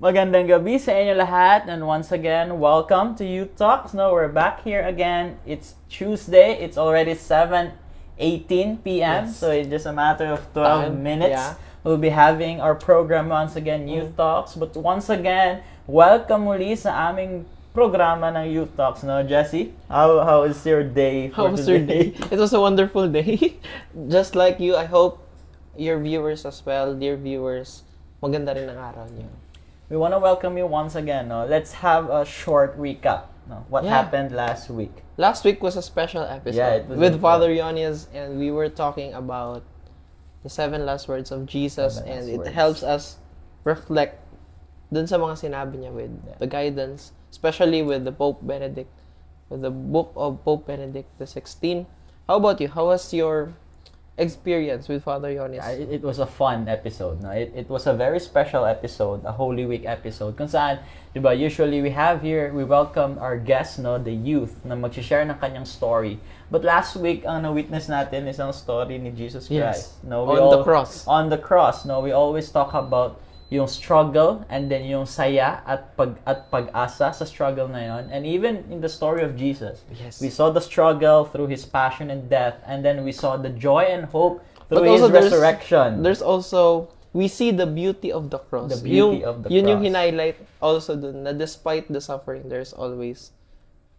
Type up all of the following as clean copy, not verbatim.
Magandang gabi sa inyo lahat, and once again, welcome to Youth Talks. No, we're back here again. It's Tuesday. It's already 7:18 p.m. Yes. So it's just a matter of 12 Time, minutes. yeah. We'll be having our program once again, Youth Talks. But once again, welcome muli sa aming programa ng Youth Talks. No, Jesse, how is your day for How was your today? day? It was a wonderful day. Just like you, I hope your viewers as well, dear viewers, maganda rin ang araw niyo. We want to welcome you once again. No, let's have a short recap. No, what Yeah. happened last week? Last week was a special episode Yeah, it was with a- Father Yonias, and we were talking about the 7 last words of Jesus, 7 and last it words. helps us reflect dun sa mga sinabi niya with the guidance, especially with the Pope Benedict, with the book of Pope Benedict the 16th. How about you? How was your experience with Father Yonias? It was a fun episode. No? It was a very special episode, a Holy Week episode. Kung saan, di ba, usually we welcome our guests, no, the youth, na mag-share ng kanyang story. But last week, ang na-witness natin is ang story ni Jesus Christ. Yes. No, On the cross. On the cross. No, we always talk about yung struggle and then yung saya at pag-asa sa struggle na yon. And even in the story of Jesus, Yes. we saw the struggle through his passion and death, and then we saw the joy and hope But through his also there's- resurrection. There's also, we see the beauty of the cross. The beauty Yung- of the yun yung cross. hinighlight also dun, na despite the suffering, there's always,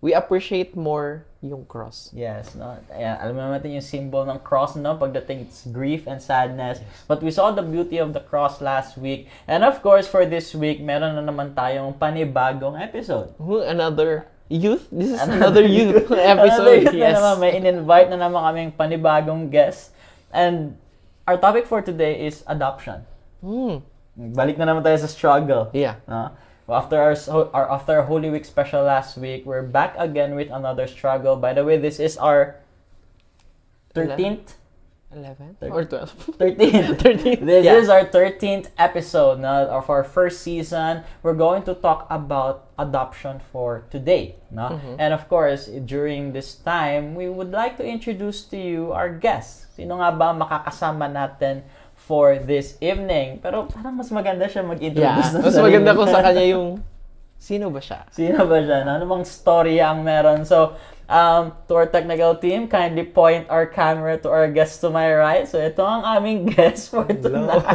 we appreciate more yung cross. Yes, no. Ayan, alam naman natin yung symbol ng cross, no? Pagdating it's grief and sadness. But we saw the beauty of the cross last week. And of course, for this week, meron na naman tayong panibagong episode. Another youth? This is another youth episode. Another youth Yes. na naman. May in-invite na naman kaming panibagong guest. And our topic for today is adoption. Balik na naman tayo sa struggle. Yeah. No? After our Holy Week special last week, we're back again with another struggle. By the way, this is our 13th 11? Or 12? 13th. 13th. This Yeah. is our 13th episode of our first season. We're going to talk about adoption for today. No? And of course, during this time, we would like to introduce to you our guests. Sino nga ba ang makakasama natin for this evening? Pero parang mas maganda siya mag-introduce Yeah. ng Mas sarili maganda ko niya. sa kanya yung, sino ba siya? Sino ba siya? No? Ano bang story ang meron? So, to our technical team, kindly point our camera to our guest to my right. So, ito ang aming guest for tonight.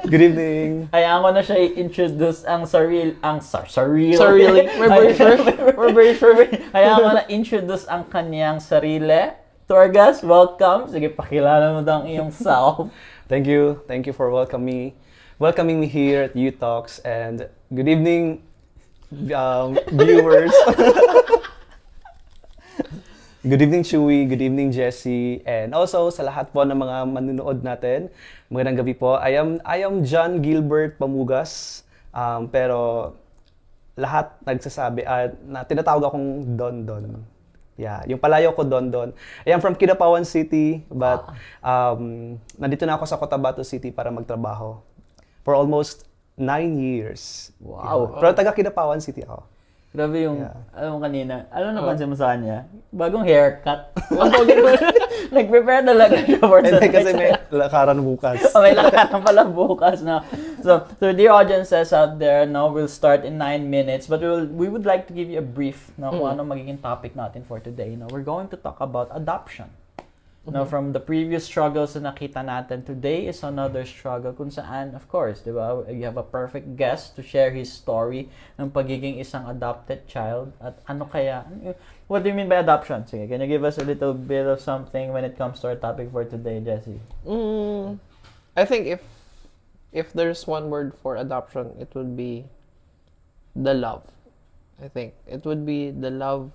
Good evening. Hayaan ko na siya i-introduce ang sarili. Sarili. We're very sure. Hayaan ko na introduce ang kanyang sarili. To our guest, welcome. Sige, pakilala mo daw ang iyong self. Thank you. Thank you for welcoming me here at U Talks, and good evening, viewers. Good evening, Chewy. Good evening, Jesse. And also sa lahat po ng mga manunood natin. Magandang gabi po. I am John Gilbert Pamugas. Pero lahat nagsasabi na tinatawag akong Don Don. Yeah, yung palayo ko Don. I am from Kidapawan City, but nandito na ako sa Cotabato City para magtrabaho for almost 9 years. Wow. Yeah. Pero taga Kidapawan City ako. Grabe yung, Yeah. alam mo kanina, alam napansin mo sa kanya? Bagong haircut. Nag-prepare talaga siya for Hindi tonight. kasi may lakaran bukas. May lakaran pala bukas na. So dear audiences out there, no, we'll start in 9 minutes, but we would like to give you a brief na kung ano magiging topic natin for today. No, we're going to talk about adoption. No, from the previous struggles na nakita natin, today is another struggle kung saan, of course, di ba, you have a perfect guest to share his story ng pagiging isang adopted child at ano kaya, what do you mean by adoption? Sige, can you give us a little bit of something when it comes to our topic for today, Jesse? I think if there's one word for adoption, it would be the love. I think it would be the love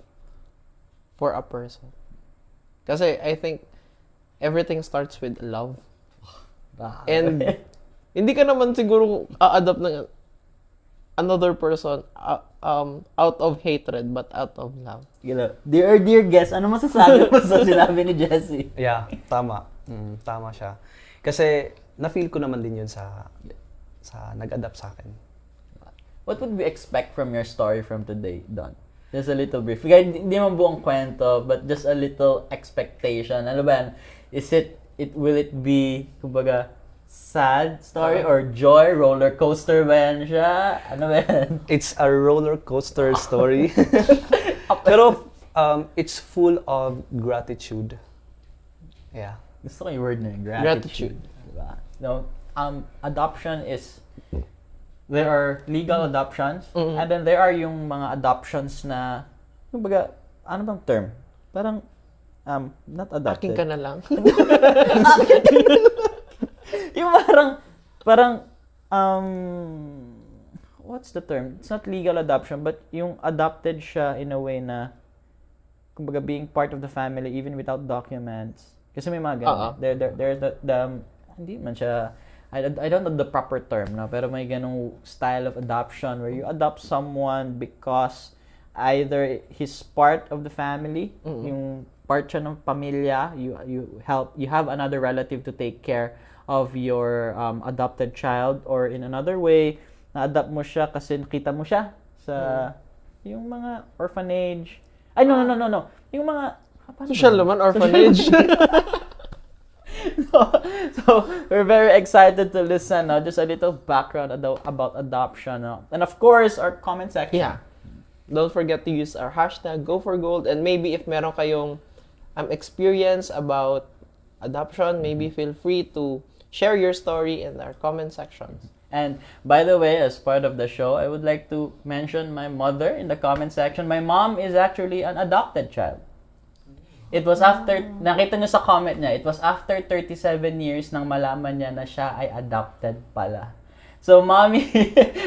for a person. Kasi I think everything starts with love. And hindi ka naman siguro a-adopt ng another person out of hatred but out of love. Dear guest, ano masasabi mo sa sinabi ni Jesse? Yeah, tama. Tama siya. Kasi na-feel ko naman din yun sa nag-adapt sa akin. What would we expect from your story from today, Don? Just a little brief. Hindi man buong kwento, but just a little expectation. Ano ba yan? Will it be, kumbaga, sad story or joy? Roller coaster ba yan siya? Ano ba yan? It's a roller coaster story. Pero it's full of gratitude. Yeah. Gusto ko yung word na yun, Gratitude. Diba? No, adoption is, there are legal adoptions, and then there are yung mga adoptions na, kumbaga, ano bang term? Parang, not adopted. Akin ka na lang. Yung parang, what's the term? It's not legal adoption, but yung adopted siya in a way na, kumbaga, being part of the family even without documents. Kasi may mga ganun. There's the hindi man siya, I don't know the proper term, no? Pero may ganung style of adoption where you adopt someone because either he's part of the family, yung part siya ng pamilya, you have another relative to take care of your adopted child, or in another way, na-adopt mo siya kasi nakita mo siya sa yung mga orphanage. Ay, no. Yung mga Social naman, orphanage. so we're very excited to listen. Just a little background about adoption. And of course, our comment section. Yeah. Don't forget to use our hashtag #GoForGold, and maybe if meron kayong experience about adoption, maybe feel free to share your story in our comment sections. And by the way, as part of the show, I would like to mention my mother in the comment section. My mom is actually an adopted child. It was after, nakita nyo sa comment niya, it was after 37 years nang malaman niya na siya ay adopted pala. So, mommy,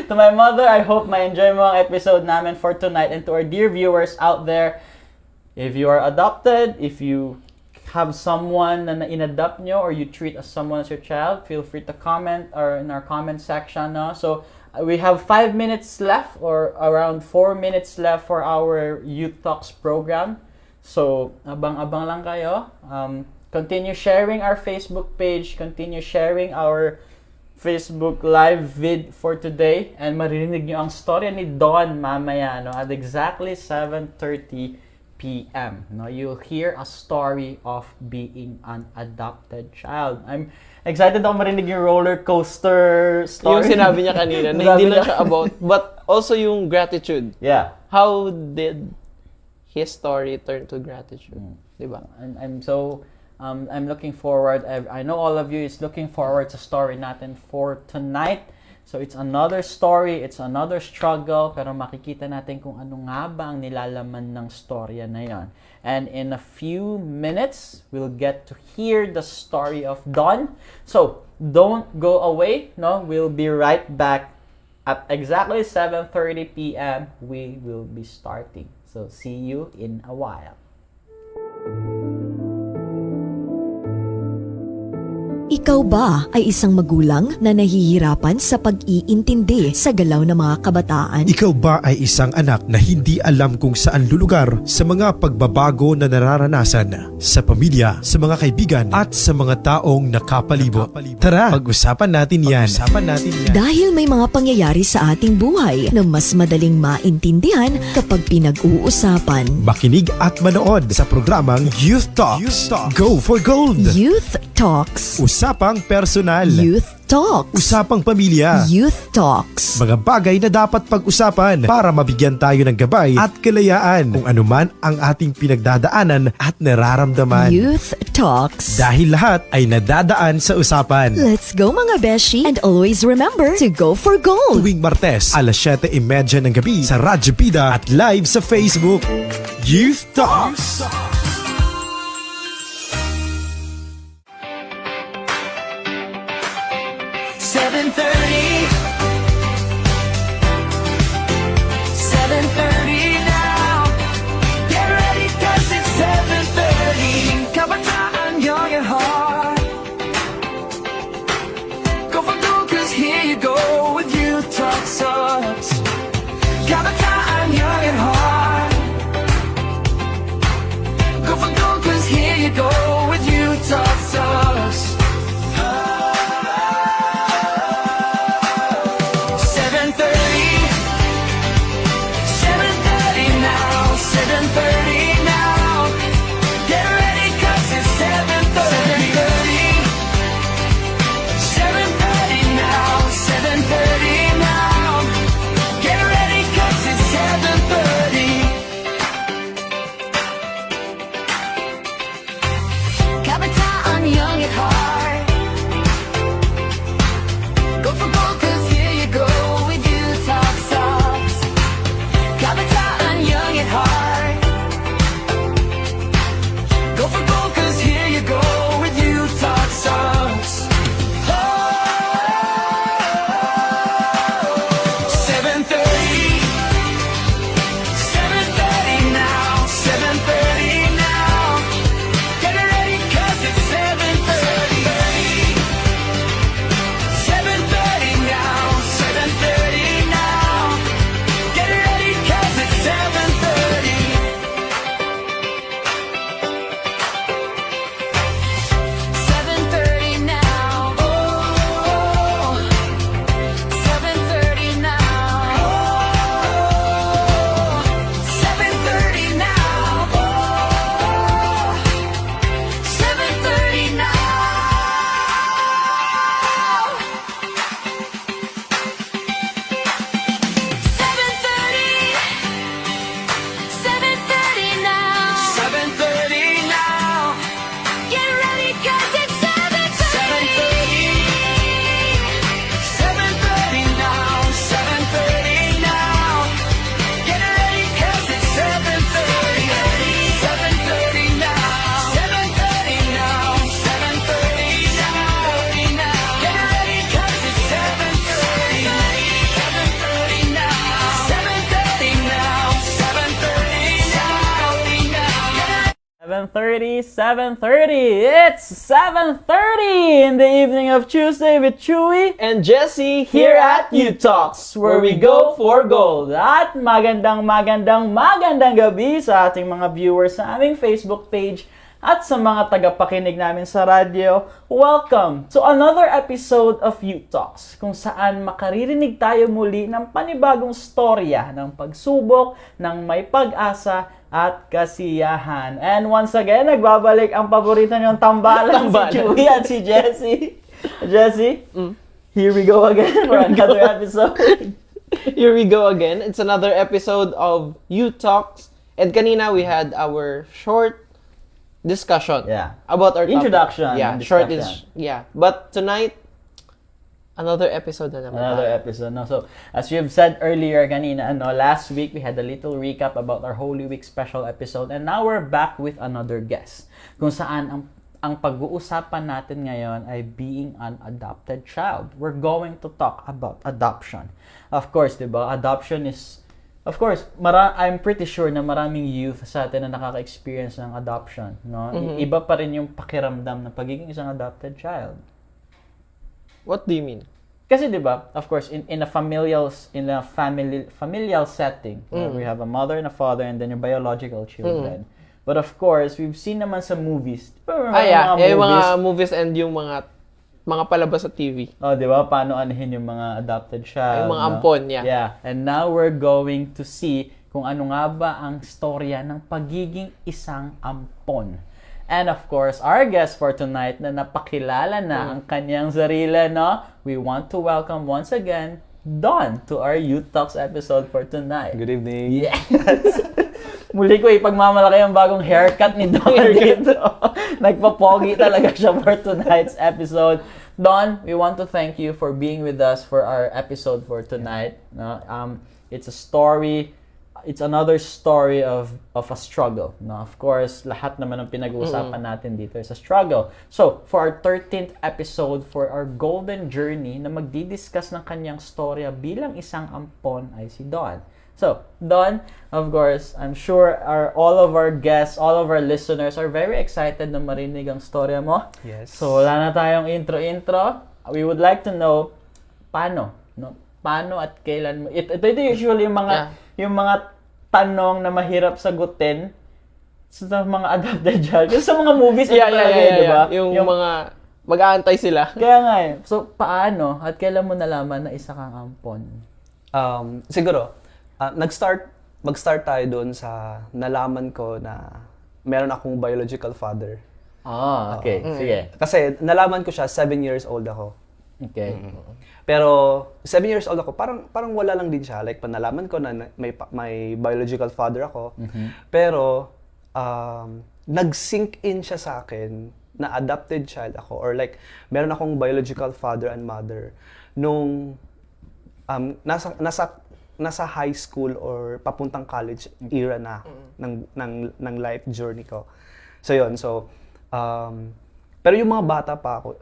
to my mother, I hope ma-enjoy mo ang episode namin for tonight. And to our dear viewers out there, if you are adopted, if you have someone na in-adopt nyo or you treat as someone as your child, feel free to comment or in our comment section. No? So, we have 5 minutes left or around 4 minutes left for our Youth Talks program. So, abang-abang lang kayo. Continue sharing our Facebook page. Continue sharing our Facebook live vid for today. And maririnig nyo ang storya ni Don mamaya, no, at exactly 7:30 p.m. No, you'll hear a story of being an adopted child. I'm excited ako marinig yung roller coaster story. Yung sinabi niya kanina, na hindi lang siya about, but also yung gratitude. Yeah. How did his story turn to gratitude? Diba? I'm looking forward. I know all of you is looking forward sa story natin for tonight. So it's another story, it's another struggle, pero makikita natin kung ano nga ba ang nilalaman ng storya na yon. And in a few minutes, we'll get to hear the story of Don. So don't go away, no? We'll be right back at exactly 7:30 p.m. We will be starting. So see you in a while. Ikaw ba ay isang magulang na nahihirapan sa pag-iintindi sa galaw ng mga kabataan? Ikaw ba ay isang anak na hindi alam kung saan lulugar sa mga pagbabago na nararanasan sa pamilya, sa mga kaibigan at sa mga taong nakapalibot? Tara, pag-usapan natin yan. Dahil may mga pangyayari sa ating buhay na mas madaling maintindihan kapag pinag-uusapan. Makinig at manood sa programang Youth Talks. Go for Gold! Youth Talks. Usapang personal. Youth Talks. Usapang pamilya. Youth Talks. Mga bagay na dapat pag-usapan para mabigyan tayo ng gabay at kalayaan kung anuman ang ating pinagdadaanan at nararamdaman. Youth Talks. Dahil lahat ay nadadaan sa usapan. Let's go mga beshi, and always remember to go for gold. Tuwing Martes, alas 7:30 ng gabi sa Radyo Bida at live sa Facebook. Youth Talks! 7:30 now. Get ready 'cause it's 7:30. Kabataan, you're your heart. Go for gold 'cause here you go with Youth Talks Us. Kabataan, you're your heart. Go for gold 'cause here you go with Youth Talks Us. 7:30 now. Get ready 'cause it's 7:30. 7:30 7:30. It's 7:30 in the evening of Tuesday with Chewy And Jesse here at U Talks, where we go for gold. At magandang gabi sa ating mga viewers sa aming Facebook page at sa mga tagapakinig namin sa radyo. Welcome to another episode of U Talks, kung saan makaririnig tayo muli ng panibagong storya ng pagsubok, ng may pag-asa at kasiyahan. And once again, nagbabalik ang paborito niyong tambalan si Chewy at si Jessie. Jessie, here we go again for another episode. Here we go again. It's another episode of U Talks. And kanina we had our short discussion about our introduction. topic. Short is But tonight, another episode na naman. Another episode. No? So, as we have said earlier kanina, last week we had a little recap about our Holy Week special episode, and now we're back with another guest. Kung saan ang pag-uusapan natin ngayon ay being an adopted child. We're going to talk about adoption. Of course, 'di ba? Adoption is, of course, I'm pretty sure na maraming youth sa atin na nakaka-experience ng adoption, no? Iba pa rin yung pakiramdam ng pagiging isang adopted child. What do you mean? Kasi 'di ba, of course, in a familial setting, we have a mother and a father and then your biological children. But of course, we've seen naman sa movies. Yung mga movies and yung mga palabas sa TV. Oh, 'di ba? Paano anuhin yung mga adopted child? Yung mga ampon, Yeah. And now we're going to see kung ano nga ba ang storya ng pagiging isang ampon. And of course, our guest for tonight na napakilala na ang kanyang sarili, no? We want to welcome once again Don to our Youth Talks episode for tonight. Good evening. Yes! Muli ko ipagmamalaki ang bagong haircut ni Don dito. Nagpapogi talaga siya for tonight's episode. Don, we want to thank you for being with us for our episode for tonight. It's another story of a struggle. No? Of course, lahat naman ng pinag-uusapan natin dito is a struggle. So, for our 13th episode for our golden journey na magdi-discuss ng kanyang storya bilang isang ampon ay si Don. So, Don, of course, I'm sure all of our guests, all of our listeners are very excited na marinig ang storya mo. Yes. So, wala na tayong intro. We would like to know paano at kailan mo. Ito usually yung mga tanong na mahirap sagutin sa mga adopted child. Kasi sa mga movies, di ba? Yung mga mag-aantay sila. Kaya nga So, paano at kailan mo nalaman na isa kang ampon? Siguro, mag-start tayo doon sa nalaman ko na meron akong biological father. Okay. Sige. Kasi nalaman ko siya, 7 years old ako. Okay. Pero 7 years old ako, parang wala lang din siya. Like, panalaman ko na may biological father ako. Pero, nag-sink in siya sa akin na adopted child ako. Or like, meron akong biological father and mother nung nasa high school or papuntang college era na ng life journey ko. So, yun. So, pero yung bata pa ako,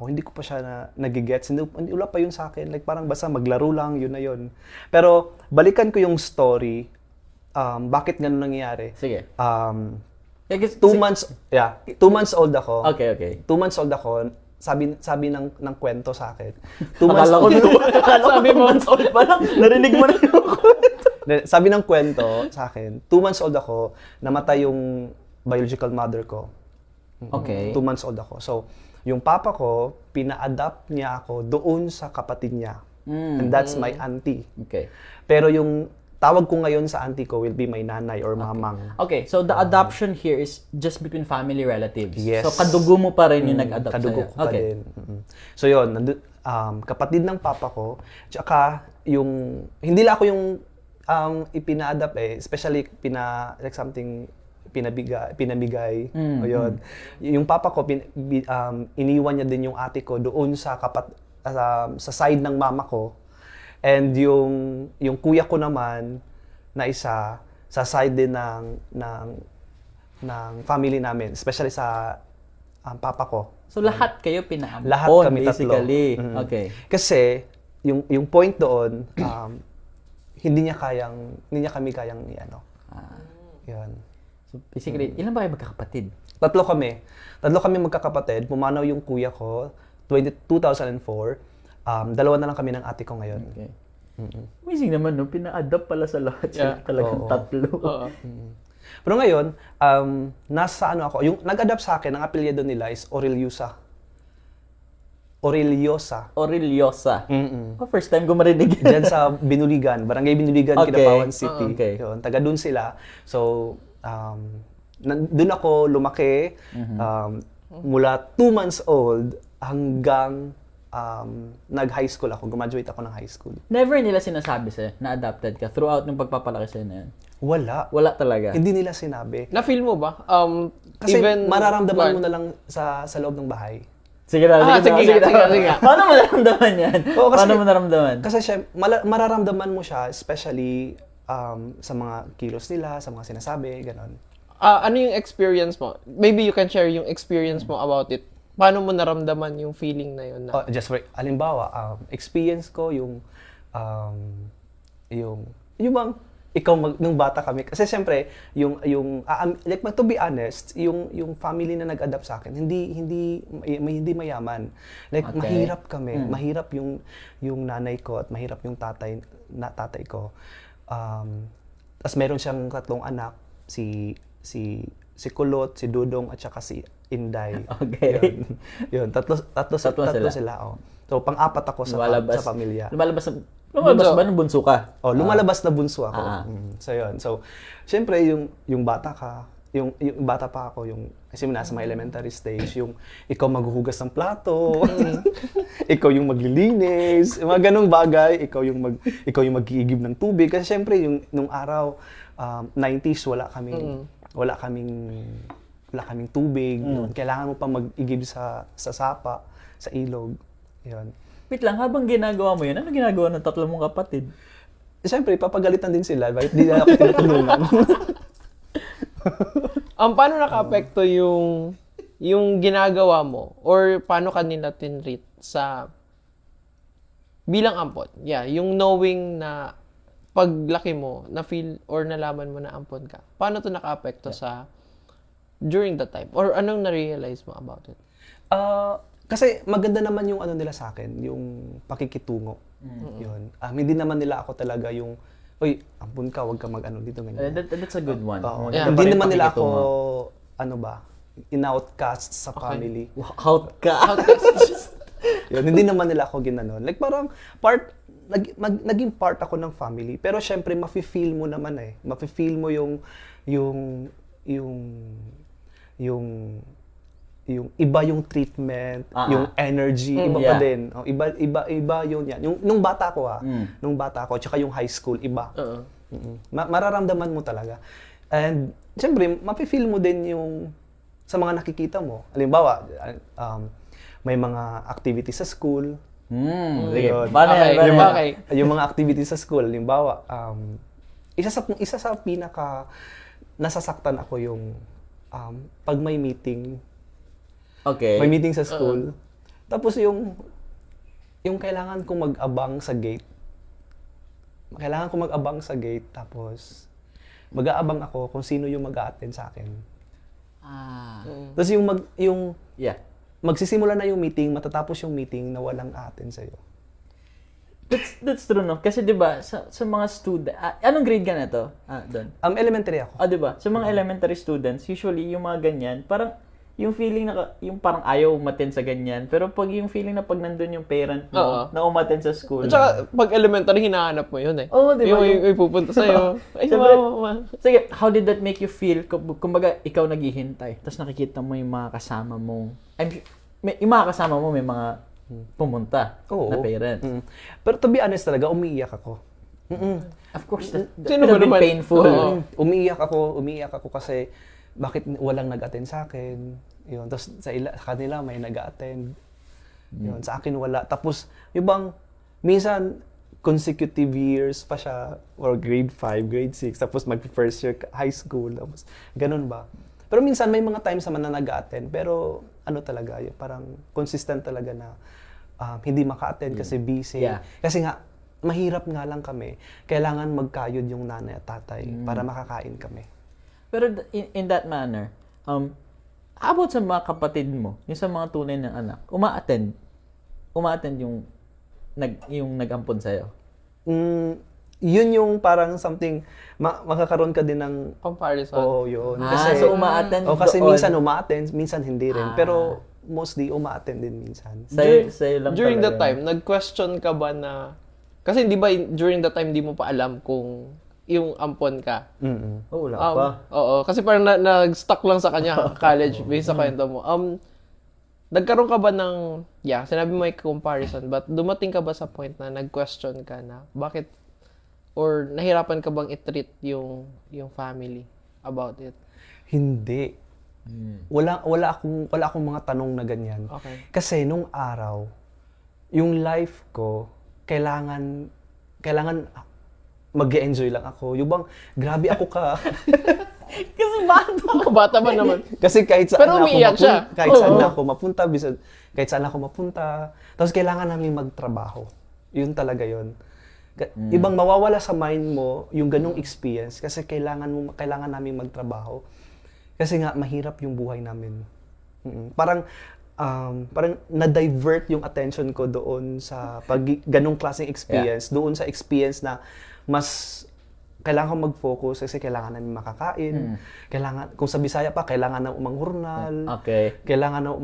hindi ko pa siya nagigets. Wala pa yun sa akin. Like, parang basta maglaro lang, yun na yun. Pero, balikan ko yung story, bakit ganun nangyayari. Sige. 2 months old ako. Okay. 2 months old ako, sabi ng kwento sa akin. Akala ko months old pa lang. Narinig mo na yung kwento. Sabi ng kwento sa akin, 2 months old ako, namatay yung biological mother ko. Okay. 2 months old ako. So, yung papa ko, pina-adapt niya ako doon sa kapatid niya. And that's my auntie. Okay. Pero yung tawag ko ngayon sa auntie ko will be my nanay or mamang. Okay, so the adoption here is just between family relatives. Yes. So, kadugo mo pa rin yung nag-adopt Kadugo sa'yo. ko pa din. So, yun. Kapatid ng papa ko, tsaka yung, hindi lang ako yung ipina-adapt especially like something pinamigay. O yun. Yung papa ko, iniwan niya din yung ate ko doon sa sa side ng mama ko. And yung kuya ko naman na isa sa side din ng family namin, especially sa papa ko. So, lahat kayo pinaampon, Lahat kami basically. tatlo. Okay. Kasi, yung point doon, hindi niya kami kayang, yun. So basically, ilan ba kayo magkakapatid? Tatlo kami magkakapatid. Pumanaw yung kuya ko 2004. Dalawa na lang kami ng ate ko ngayon. Okay. Amazing naman, no? Pina-adapt pala sa lahat. Yeah. Talagang Oo. tatlo. Oo. Pero ngayon, nasa ano ako, yung nag-adapt sa akin, ang apelyido nila is Aureliosa. Aureliosa. Mm-mm. Oh, first time ko marinig. Diyan sa Binuligan, Barangay Binuligan, Okay. Kidapawan City. Okay. Yun, taga doon sila. So, doon ako lumaki mula 2 months old hanggang nag-high school ako. Graduate ako ng high school. Never nila sinasabi sa'yo na adopted ka throughout ng pagpapalaki sa'yo na yun. Wala. Wala talaga. Hindi nila sinabi. Na-feel mo ba? Kasi Even mararamdaman what? mo na lang sa loob ng bahay. Sige na, sige nga. Paano mo naramdaman yan? Oo, kasi- Paano mo naramdaman? Kasi siya, mararamdaman mo siya, especially sa mga kilos nila, sa mga sinasabi, ganon. Ano yung experience mo? Maybe you can share yung experience mo about it. Paano mo naramdaman yung feeling na yun? Na, Just for, halimbawa, experience ko yung bang, ikaw nung bata kami, kasi siyempre, like, to be honest, yung family na nag-adapt sa akin, hindi mayaman. Like, Okay. mahirap kami. Mahirap yung nanay ko at mahirap yung tatay ko. Tapos meron siyang 3 anak, si Kulot, si Dudong, at saka si Inday. Okay. Yun, tatlo sila. Oh. So, pang-apat ako sa pamilya. Lumalabas Bunso. ba ng bunso ka? Oh, lumalabas na bunso ako. Ah. So, yun. So, syempre, yung bata ka, yung bata pa ako, kasi nasa mga elementary stage, yung ikaw maghuhugas ng plato, ikaw yung maglilinis, mga ganong bagay, ikaw yung mag-iigib ng tubig. Kasi syempre, nung araw, 90s, wala kaming tubig. Yun. Kailangan mo pa mag-igib sa sapa, sa ilog. Yun. Wait lang, habang ginagawa mo yun, ano ginagawa ng 3 mong kapatid? Siyempre, papagalitan din sila, bakit di na ako tinutulungan? paano naka-apekto yung ginagawa mo or paano kanila tinreat sa bilang ampon? Yeah, yung knowing na paglaki mo, na feel or nalaman mo na ampon ka. Paano to naka-apekto sa during that time? Or anong na-realize mo about it? Kasi maganda naman yung ano nila sa akin, yung pakikitungo. Yun. Hindi naman nila ako talaga yung, "Uy, ampun ka, wag ka mag-ano dito." Ganyan. That's a good one. Oo. Yeah. Hindi Parang naman nila ako, pakikitungo. in-outcast sa family. Out ka. Yun, hindi naman nila ako ginanon. Like parang naging part ako ng family. Pero syempre, mafe-feel mo naman eh. Mafe-feel mo yung iba yung treatment, yung energy, iba pa Yeah. din. Oh, iba yun yan. Nung bata ko nung bata ko, tsaka yung high school, iba. Oo. Mararamdaman mo talaga. And syempre, mafe-feel mo din yung sa mga nakikita mo. Halimbawa, may mga activities sa school. Sige. Yun. Paano yan? Okay, Paano yan? okay. Yung mga activities sa school, halimbawa, isa sa pinaka nasasaktan ako yung pag may meeting. Okay. May meeting sa school. Tapos yung kailangan kong mag-abang sa gate. Kailangan kong mag-abang sa gate, tapos mag-aabang ako kung sino yung mag-a-attend sa akin. Tapos yung Yeah. magsisimula na yung meeting, matatapos yung meeting na walang a-attend sa'yo. That's true, no? Kasi 'di ba sa mga student, anong grade ka na to? Doon. Elementary ako. 'Di ba? Sa mga elementary students, usually yung mga ganyan, parang yung feeling yung parang ayaw umattend sa ganyan, pero pag yung feeling na pag nandun yung parent mo Oo. na umattend sa school. At saka, pag elementary, hinahanap mo yun eh. Oo, di ba? Yung pupunta sa'yo. Ay, Siyempre, mama. sige, how did that make you feel? Kumbaga, ikaw naghihintay, tapos nakikita mo yung mga kasama mo. Yung mga kasama mo may mga pumunta na parents. Pero to be honest talaga, umiiyak ako. Of course, that Sino would have ba been naman? painful. Oo. Umiiyak ako kasi bakit walang nag-attend sa akin. Yun, tapos sa kanila may nag-attend. Yun, sa akin wala. Tapos yung bang minsan consecutive years pa siya, or grade 5, grade 6, tapos mag-first year high school, tapos ganun ba. Pero minsan may mga times naman na nag-attend, pero ano talaga, yung parang consistent talaga na hindi maka-attend kasi busy. Yeah. Kasi nga, mahirap nga lang kami. Kailangan magkayod yung nanay at tatay para makakain kami. Pero in that manner, how about sa mga kapatid mo, yung sa mga tunay na anak, uma-attend yung nag-ampon sa'yo? Yun yung parang something, makakaroon ka din ng, Comparison. oo, yun. So uma-attend kasi doon. minsan uma-attend, minsan hindi rin. Pero mostly uma-attend din minsan. Sa'yo lang During that talaga. time, nag-question ka ba na... Kasi di ba during that time, di mo pa alam kung yung ampon ka. Oh, wala pa. Oo, kasi parang nag-stuck lang sa kanya college based sa kwento mo. Nagkaroon ka ba ng, sinabi mo may comparison, but dumating ka ba sa point na nag-question ka na bakit or nahirapan ka bang i-treat yung family about it? Hindi. Wala akong mga tanong na ganyan. Okay. Kasi nung araw, yung life ko, kailangan mag-enjoy lang ako. Yung bang, grabe ako ka. Kasi bata. Bata ba naman? Kasi kahit saan Pero umiiyak siya. Kahit saan na ako mapunta, kahit saan ako mapunta. Tapos kailangan namin magtrabaho. Yun talaga yun. Ibang mawawala sa mind mo yung ganung experience kasi kailangan namin magtrabaho. Kasi nga mahirap yung buhay namin. Parang na-divert yung attention ko doon sa ganung klaseng experience, doon sa experience na mas kailangan ko mag-focus kasi kailangan namin makakain. Kailangan, kung sa Bisaya pa, kailangan na umanghurnal. Okay. Kailangan na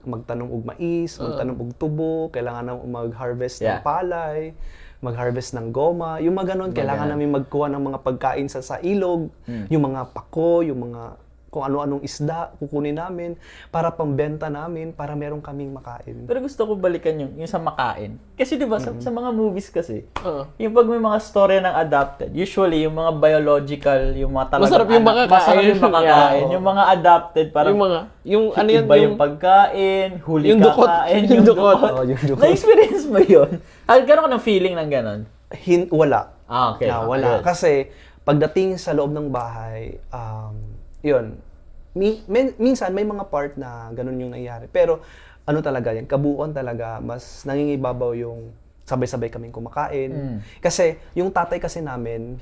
magtanong og mais, magtanong og tubo, kailangan na mag-harvest ng palay, mag-harvest ng goma. Yung mga ganun, kailangan namin magkuha ng mga pagkain sa ilog, yung mga pako, yung mga kung ano-anong isda, kukunin namin para pambenta namin, para meron kaming makain. Pero gusto ko balikan yung sa makain. Kasi di ba sa mga movies kasi, Oo. yung pag may mga story ng adopted, usually yung mga biological, yung mga talagang Masarap yung makakain. masarap yung makakain. Yeah. Yung mga adopted, parang yung ano yan, iba yung pagkain, huli yung dukot. kakain, Yung dukot. Oh, yung dukot. Na-experience mo yun? Karoon ka ng feeling ng ganon? Wala. Okay. Wala. Kasi pagdating sa loob ng bahay, yun, minsan may mga part na ganun yung nangyayari. Pero ano talaga yan, kabuuan talaga, mas nangingibabaw yung sabay-sabay kaming kumakain. Kasi yung tatay kasi namin,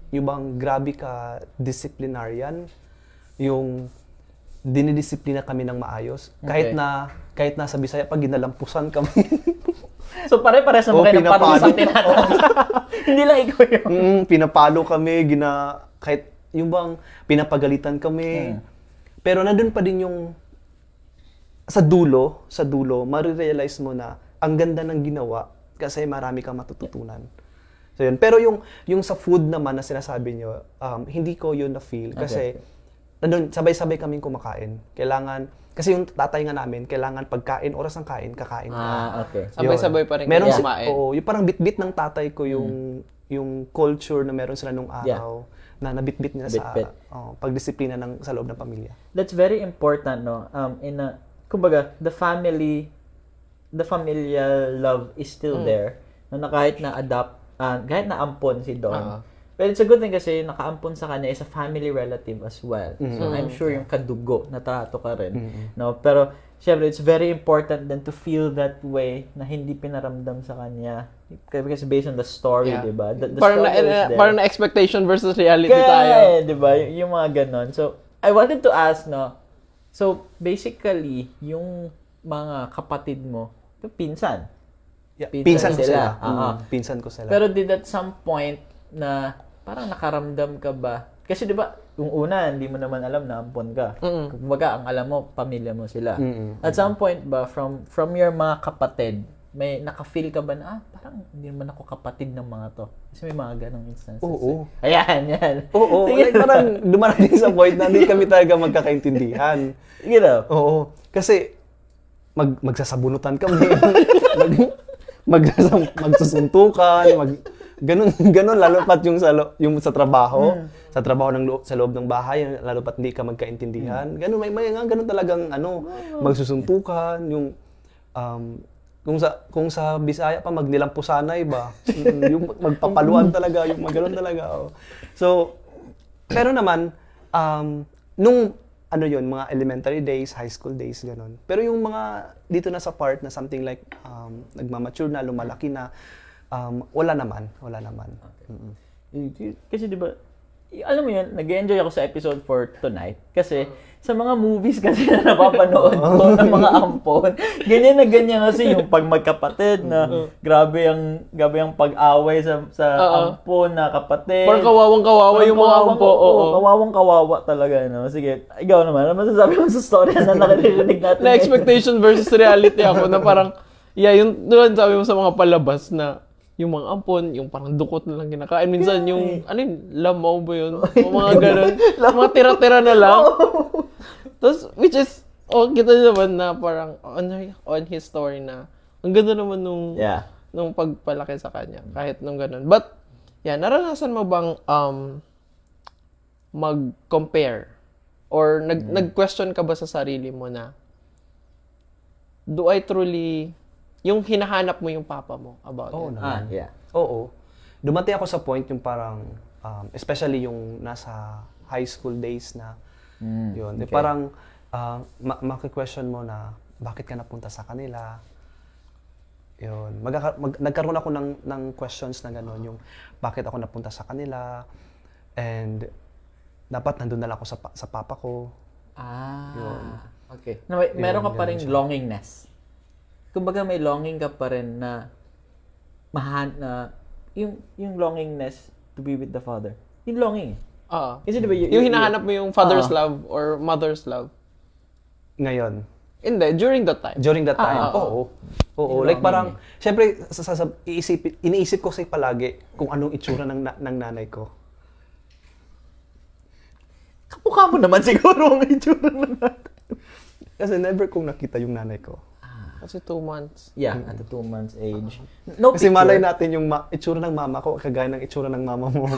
yung bang grabe ka disciplinarian, yung dinidisiplina kami ng maayos. Okay. Kahit na sa Bisaya, pag ginalampusan kami, So pare-pares na kayo ng parusang tinatanong. Hindi lang ikaw yung... pinapalo kami, kahit yung bang pinapagalitan kami. Pero nandun pa din yung sa dulo, marirealize mo na ang ganda ng ginawa kasi marami kang matututunan. So yun. Pero yung sa food naman na sinasabi nyo, hindi ko yun na-feel kasi nandun, sabay-sabay kaming kumakain. Kasi yung tatay nga namin, kailangan pagkain, oras ng kain, kakain ka. Okay. Sabay-sabay pa rin Meron kayo kumain. Oo, yung parang bitbit ng tatay ko yung culture na meron sila nung araw na nabitbit nila Bitbit. sa pagdisiplina sa loob ng pamilya. That's very important, no? Kumbaga, the familial love is still there. Na kahit na kahit na ampon si Don. But it's a good thing kasi nakaampon sa kanya is a family relative as well. So I'm sure yung kadugo, natrato ka rin. No? Pero syempre, it's very important then to feel that way na hindi pinaramdam sa kanya. Because based on the story, di ba? The Parang struggle is there. parang na expectation versus reality Kaya, tayo. di ba? Yung mga ganon. So, I wanted to ask, no? So, basically, yung mga kapatid mo, pinsan. Yeah, Pinsan pinsan ko sila. sila. Pinsan ko sila. Pero did at some point na parang nakaramdam ka ba? Kasi di ba, yung una, hindi mo naman alam na ampon ka. Kumbaga, ang alam mo, pamilya mo sila. At some point ba, from your mga kapatid, may naka-feel ka ba na, parang hindi naman ako kapatid ng mga to. Kasi may mga ganong instances. Oo. Ayan, yan. Oo, like parang dumarating sa point na hindi kami talaga magkakaintindihan. You know? Oo. Kasi magsasabunutan kami. Magsusuntukan, ganun lalo pat yung sa trabaho, sa loob ng bahay, lalo pat hindi ka magkaintindihan. Ganun may ganun talagang magsusuntukan, yung kung sa Bisaya pa magnilampusanay ba. Yung magpapaluan talaga, yung maganon talaga. Oh. So pero naman nung mga elementary days, high school days, ganun. Pero yung mga dito na sa part na something like nagmamature na, lumalaki na, wala naman. Okay. Kasi di ba, alam mo yun, nag-enjoy ako sa episode 4 tonight kasi sa mga movies kasi na napapanood ko ng mga ampon, ganyan na ganyan kasi yung pag magkapatid na grabe ang pag-away sa ampon na kapatid. Parang kawawang-kawawa yung mga ampo. Oo. Kawawang-kawawa talaga, no? Sige, ikaw naman, ano masasabi mo sa story na nakarinig natin? Na expectation versus reality ako na parang, yung doon sabi mo sa mga palabas na yung mga ampon, yung parang dukot na lang kinakain. Minsan yung, lamaw ba yun? O mga ganun. Mga tira-tira na lang. Tapos, which is, kita naman na parang on his story na, ang ganda naman nung pagpalaki sa kanya. Kahit nung ganun. But, naranasan mo bang mag-compare? Or nag-question ka ba sa sarili mo na, do I truly... Yung hinahanap mo yung papa mo about Oo it. naman. Yeah. Oo. Dumating ako sa point yung parang, especially yung nasa high school days na, yun. okay. Parang, maki-question mo na, bakit ka napunta sa kanila? Yun. Nagkaroon ako ng questions na gano'n, yung bakit ako napunta sa kanila, and dapat nandun na lang ako sa papa ko. Yun. Okay. Na meron ka pa rin longingness. Kumbaga may longing ka pa rin na yung longingness to be with the father. Yung longing. Kasi diba, yung hinahanap mo yung father's love or mother's love. Ngayon. Hindi, during that time. During that time, oo. Like parang, syempre, iniisip ko sa'yo palagi kung anong itsura ng nanay ko. Kapukha mo naman siguro ang itsura ng nanay. Kasi never kong nakita yung nanay ko. Kasi 2 months. Yeah, at the 2 months age. No Kasi picture. malay natin yung itsura ng mama ko, kagaya ng itsura ng mama mo.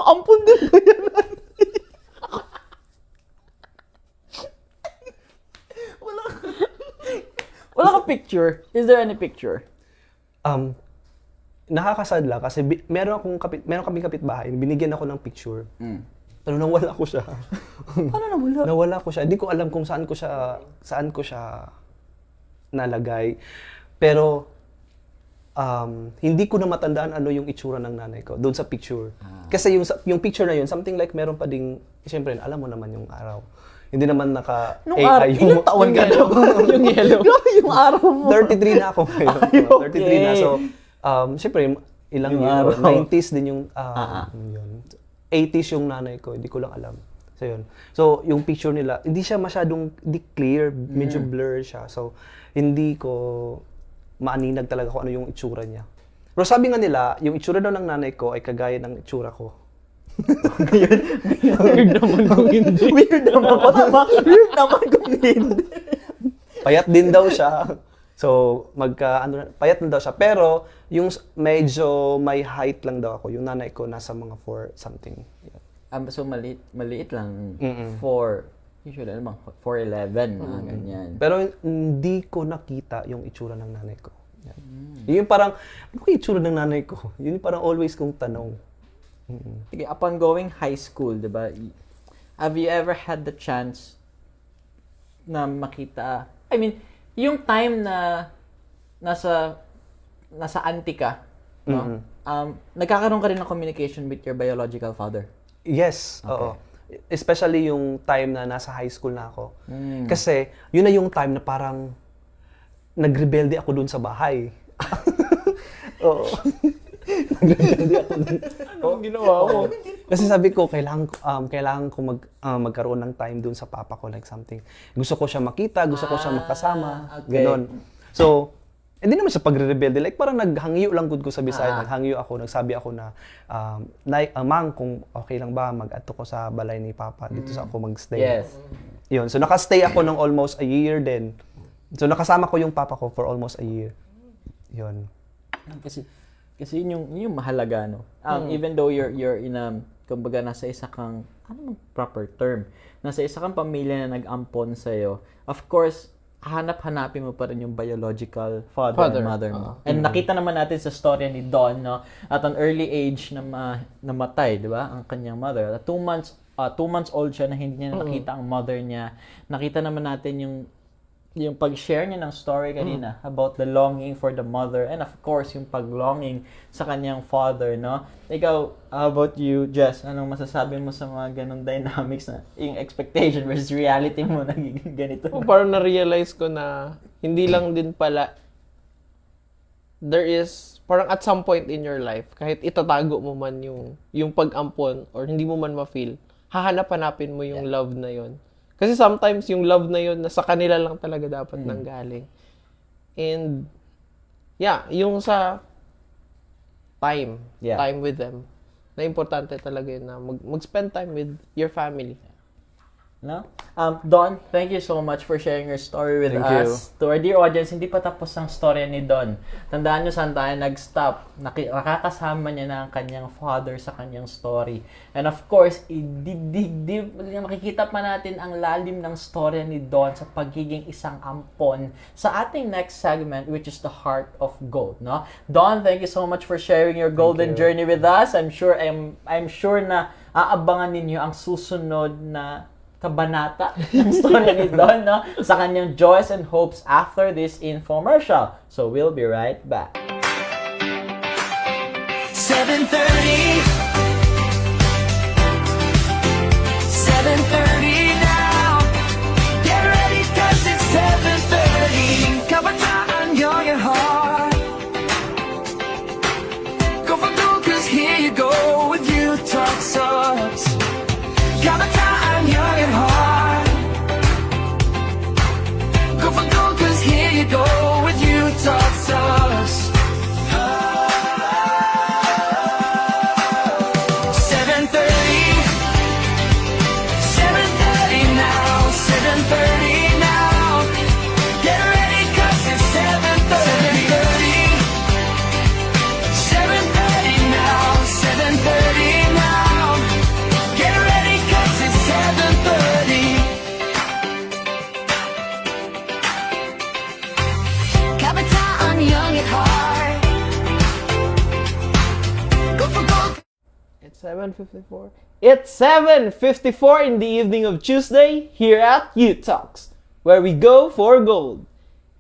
Ampun din ba yan? Wala ka picture? Is there any picture? Nakakasad lang kasi meron kaming kapitbahay, binigyan ako ng picture. Pero nawala ko siya. Paano nawala? Nawala ko siya. Hindi ko alam kung saan ko siya nalagay. Pero hindi ko na matandaan ano yung itsura ng nanay ko doon sa picture. Kasi yung picture na yun, something like meron pa ding, siyempre, alam mo naman yung araw. Hindi naman Nung araw, ilang taon ka na? Yung yellow. Yung araw mo. 33 na ako ngayon. Okay. 33 na. So, siyempre, ilang Yung yun, araw. 90s din yung, yun. 80s yung nanay ko, hindi ko lang alam. So, yun. So, yung picture nila, hindi siya masyadong, hindi clear, medyo blur siya. So, hindi ko maaninag talaga kung ano yung itsura niya. Pero sabi nga nila, yung itsura daw ng nanay ko ay kagaya ng itsura ko. Weird naman kung hindi. Weird naman ko. Weird naman kung hindi. Payat din daw siya. So, payat din daw siya. Pero, yung medyo may height lang daw ako. Yung nanay ko nasa mga 4 something. Yeah. So, maliit lang. Mm-mm. 4, usually, ano bang, 4'11", mga ganyan. Pero hindi ko nakita yung itsura ng nanay ko. Yan. Yun yung parang, ano yung itsura ng nanay ko? Yun yung parang always kong tanong. Sige, upon going high school, di ba, have you ever had the chance na makita, I mean, yung time na nasa auntie ka, no? Nagkakaroon ka rin ng communication with your biological father? Yes, oo. Especially yung time na nasa high school na ako. Kasi, yun na yung time na parang nagrebelde ako dun sa bahay. Oo. Nagrebelde ako dun. Anong ginawa mo? Kasi sabi ko, kailangan ko magkaroon ng time dun sa papa ko, like something. Gusto ko siya makita, gusto ko siya makasama, okay. ganon. So, hindi naman sa pagre-rebelde, like parang naghangyo lang gud ko sa Bisaya, naghangyo ako, nagsabi ako na, Mang, kung okay lang ba, mag-ato ko sa balay ni papa, dito sa ako mag-stay. Yes. Yun, so nakastay ako ng almost a year din. So nakasama ko yung papa ko for almost a year. Yun. Kasi yun yung mahalaga, no? Even though you're in a, kumbaga nasa isa kang, ano proper term? Nasa isa kang pamilya na nag-ampon sa'yo, of course, hanapin mo pa rin yung biological father and mother mo. And nakita naman natin sa storya ni Don, no? At an early age na namatay, di ba? Ang kanyang mother. At 2 months old siya na hindi niya nakita ang mother niya. Nakita naman natin yung yung pag-share niya ng story kanina about the longing for the mother and of course yung pag-longing sa kanyang father, no? Ikaw, how about you, Jess? Anong masasabi mo sa mga ganong dynamics na yung expectation versus reality mo nagiging ganito? Parang na-realize ko na hindi lang din pala there is parang at some point in your life, kahit itatago mo man yung pag-ampon or hindi mo man ma-feel, hahanap-hanapin mo yung love na yon. Kasi sometimes yung love na yun, nasa kanila lang talaga dapat nanggaling. And, yeah, yung sa time with them, na importante talaga yun na mag-spend time with your family. No? Don, thank you so much for sharing your story with Thank us. To our dear audience, hindi pa tapos ang storya ni Don. Tandaan nyo saan tayo nag-stop. Nakakasama niya na ang kanyang father sa kanyang story. And of course, makikita pa natin ang lalim ng storya ni Don sa pagiging isang ampon sa ating next segment, which is the Heart of Gold. No? Don, thank you so much for sharing your golden journey with us. I'm sure na aabangan ninyo ang susunod na kabanata ng story ni Don, no? Sa kanyang joys and hopes after this infomercial. So we'll be right back. 7:30 now. Get ready 'cause it's 7:30. Kabataan, your heart. Go for gold 'cause here you go with you talk sucks. Kabataan, your heart. Go for gold 'cause here you go with you talk sucks. 7:30 now, 7:30 now. Get ready 'cause it's 7:30. 7:30 now, 7:30 now. Get ready 'cause it's 7:30. Kabataan, young at heart. Go for gold. It's 7:54. It's 7:54 in the evening of Tuesday here at Youth Talks, where we go for gold.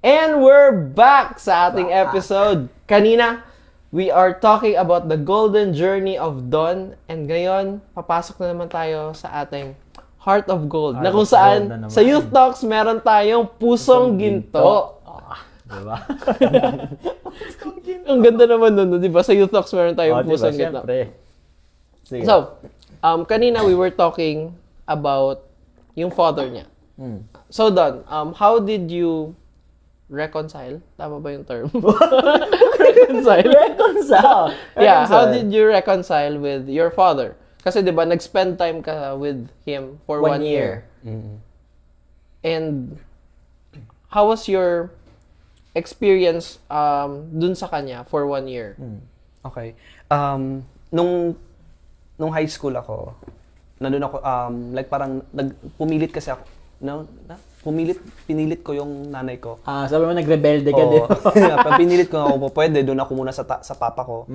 And we're back sa ating episode. Kanina, we are talking about the golden journey of Don. And ngayon, papasok na naman tayo sa ating Heart of Gold. Na kung Heart of saan, Gold na naman. sa Youth Talks, meron tayong Pusong Ginto. Diba? Ang ganda naman nun, di ba? Sa Youth Talks, meron tayong Diba? Pusong Ginto. Siyempre. Sige. So, kanina we were talking about yung father niya. So, Don, how did you reconcile? Tama ba yung term? Reconcile? Reconcile. Yeah, how did you reconcile with your father? Kasi 'di ba nag-spend time ka with him for 1 year. And how was your experience dun sa kanya for 1 year? Okay. Nung high school ako, nandun ako, like parang pumilit kasi ako, pinilit ko yung nanay ko. Sabi mo nagrebelde ka din. Pinilit ko ako, pwede, doon ako muna sa papa ko.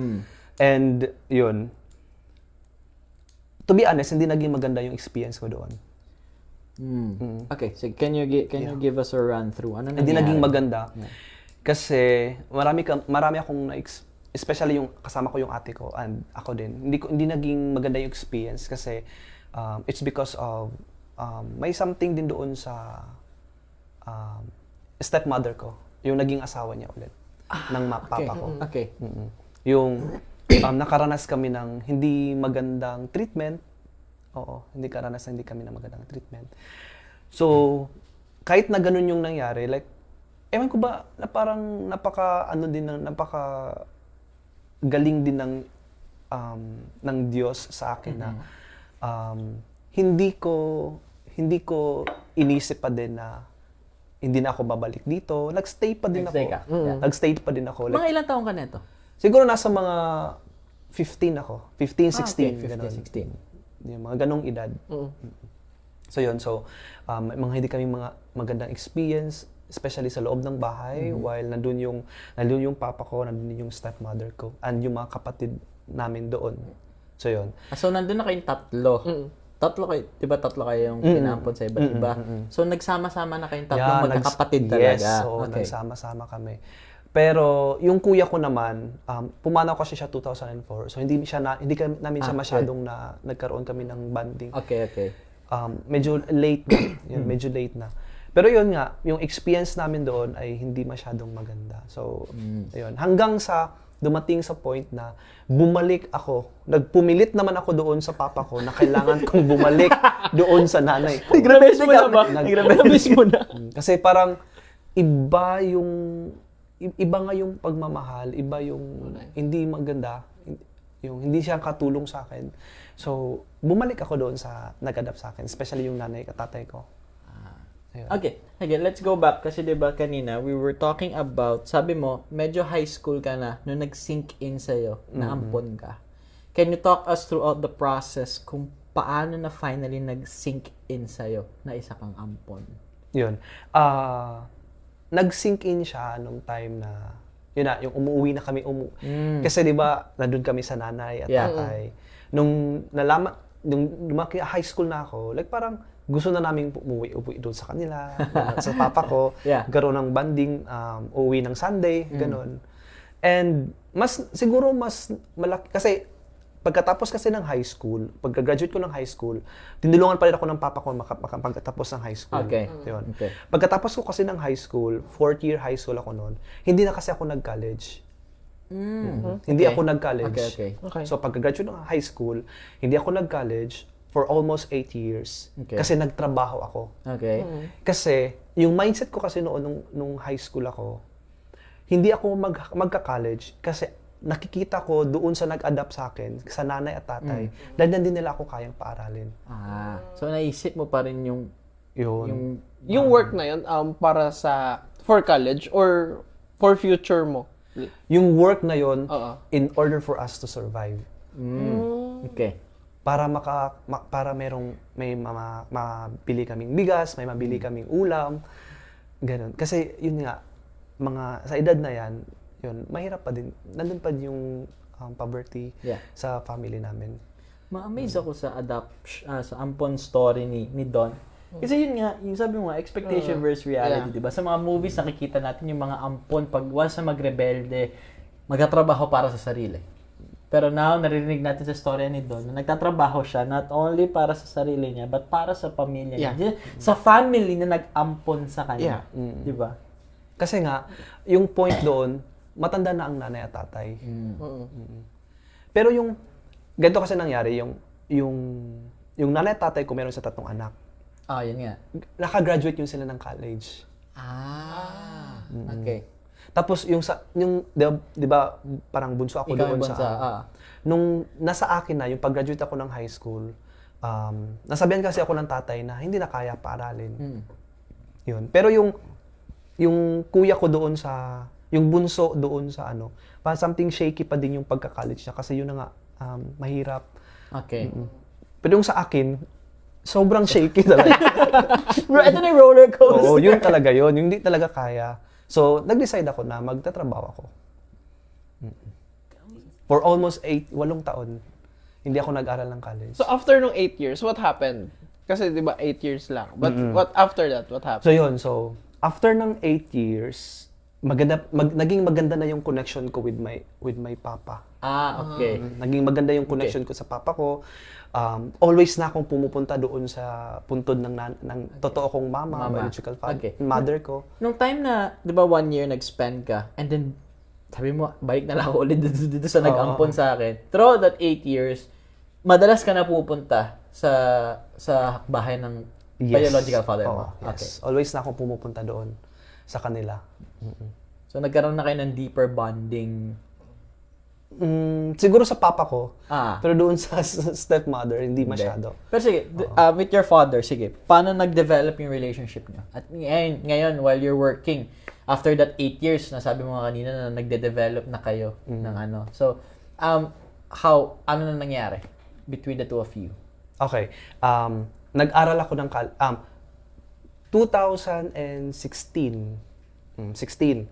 And yun, to be honest, hindi naging maganda yung experience ko doon. Okay, so can you give us a run through? Ano Hindi nangyari? naging maganda. Kasi marami akong especially yung kasama ko yung ate ko and ako din. Hindi naging maganda yung experience kasi it's because of may something din doon sa stepmother ko, yung naging asawa niya ulit ng papa ko. Okay. Yung nakaranas kami ng hindi magandang treatment. Oo, hindi kami ng magandang treatment. So, kahit na ganun yung nangyari, like, ewan ko ba, na parang napaka galing din ng Diyos sa akin na hindi ko inisip pa din na hindi na ako babalik dito. Nagstay pa din Nagstay ako. ka? Yeah. Nagstay pa din ako. Mga ilang taong ka neto? Siguro nasa mga 15 ako. 15, 16. Okay, ganun. 15, 16. Yung mga ganong edad. So yun, mga hindi kami mga magandang experience, especially sa loob ng bahay, while nandun yung papa ko, nandun yung stepmother ko, and yung mga kapatid namin doon. So yun. So nandun na kayong tatlo. tatlo kayo, di ba tatlo kayo yung pinampon sa iba't iba? So, nagsama-sama na kayong tatlong magkakapatid talaga. Yes, so Okay. nagsama-sama kami. Pero yung kuya ko naman, pumanaw kasi siya 2004. So hindi namin siya masyadong nagkaroon kami ng bonding. Okay. Medyo late na. Yun, medyo late na. Pero yun nga, yung experience namin doon ay hindi masyadong maganda. So, ayun. Hanggang sa dumating sa point na bumalik ako. Nagpumilit naman ako doon sa papa ko na kailangan kong bumalik doon sa nanay ko. Nag-rebels mo na ba? Nag-rebels mo na. Kasi parang iba nga yung pagmamahal, iba yung hindi maganda, yung hindi siya katulong sa akin. So, bumalik ako doon sa nag-adapt sa akin, especially yung nanay at tatay ko. Ayun. Okay, let's go back. Kasi diba kanina, we were talking about, sabi mo, medyo high school ka na nung nag-sink in sa'yo na ampon ka. Can you talk us throughout the process kung paano na finally nag-sink in sa'yo na isa kang ampon? Yun. Nag-sink in siya nung time na, yun na, yung umuwi na kami. Kasi di ba, nandun kami sa nanay at tatay. Nung nalaman, nung high school na ako, like parang gusto na namin uwi doon sa kanila, sa papa ko, gano'n ng banding, uwi ng Sunday, gano'n. And siguro mas malaki, kasi pagkatapos kasi ng high school, pagka-graduate ko ng high school, tinulungan pa rin ako ng papa ko pagkatapos ng high school. Okay. Yun. Okay. Pagkatapos ko kasi ng high school, 4th year high school ako noon, hindi na kasi ako nag-college. Hindi ako nag-college. Okay. So pagka-graduate ng high school, hindi ako nag-college for almost 8 years. Okay. Kasi nagtrabaho ako. Okay. Kasi yung mindset ko kasi noon nung high school ako, hindi ako magka-college kasi nakikita ko doon sa nag-adapt sa akin, sa nanay at tatay, dahil din nila ako kayang paaralin. So naisip mo pa rin yung Yun. Yung work na yun, para for college or for future mo? Yung work na yon Oo. in order for us to survive. Okay. Para para may mabili kaming bigas, may mabili kaming ulam, ganun. Kasi yun nga, sa edad na yan, yun, mahirap pa din. Nandun pa yung poverty sa family namin. Ma-amaze ako sa sa ampon story ni Don. Kasi yun nga, yung sabi mo nga, expectation versus reality, di ba? Sa mga movies, nakikita natin yung mga ampon, pag once na magrebelde, magtatrabaho para sa sarili. Pero now, naririnig natin sa story ni Don na nagtatrabaho siya not only para sa sarili niya, but para sa pamilya niya. Sa family na nag-ampon sa kanya. Di ba? Kasi nga, yung point doon, matanda na ang nanay at tatay. Pero ganito kasi nangyari, yung nanay at tatay ko meron sa 3 anak. Yun nga. Nakagraduate yun sila ng college. Okay. Tapos di ba, parang bunso ako Ikaw doon yung bunso, nung nasa akin na, yung pag-graduate ako ng high school, nasabihan kasi ako ng tatay na hindi na kaya paaralin. Yun. Pero yung kuya ko doon yung bunso doon sa parang something shaky pa din yung pagka-college niya kasi yun na nga, mahirap. Okay. Pero yung sa akin, sobrang shaky talaga. Bro, ito na yung roller coaster. Oo, yun talaga yun. Yung hindi talaga kaya. So, nag-decide ako na magtatrabaho ako. For almost 8 taon, hindi ako nag-aral ng college. So after nung 8 years, what happened? Kasi di ba 8 years lang. But what after that, what happened? So yun, after ng 8 years, naging maganda na yung connection ko with my papa. Okay. Naging maganda yung connection ko sa papa ko. Always na akong pumupunta doon sa puntod ng totoo kong mama. Biological mother ko. Nung time na, di ba 1 year nag-spend ka, and then, sabi mo, balik na lang ako ulit dito sa nag-ampon sa akin. Throughout that 8 years, madalas ka na pupunta sa bahay ng biological father mo. Yes. Always na akong pumupunta doon sa kanila. So, nagkaroon na kayo ng deeper bonding. Siguro sa papa ko. Ah. Pero doon sa stepmother, hindi masyado. Pero sige, with your father, sige, paano nag-develop yung relationship niyo? At ngayon, while you're working, after that 8 years, nasabi mo nga kanina na nagde-develop na kayo ng ano. So, ano na nangyari between the two of you? Okay. Nag-aral ako ng 2016. 16.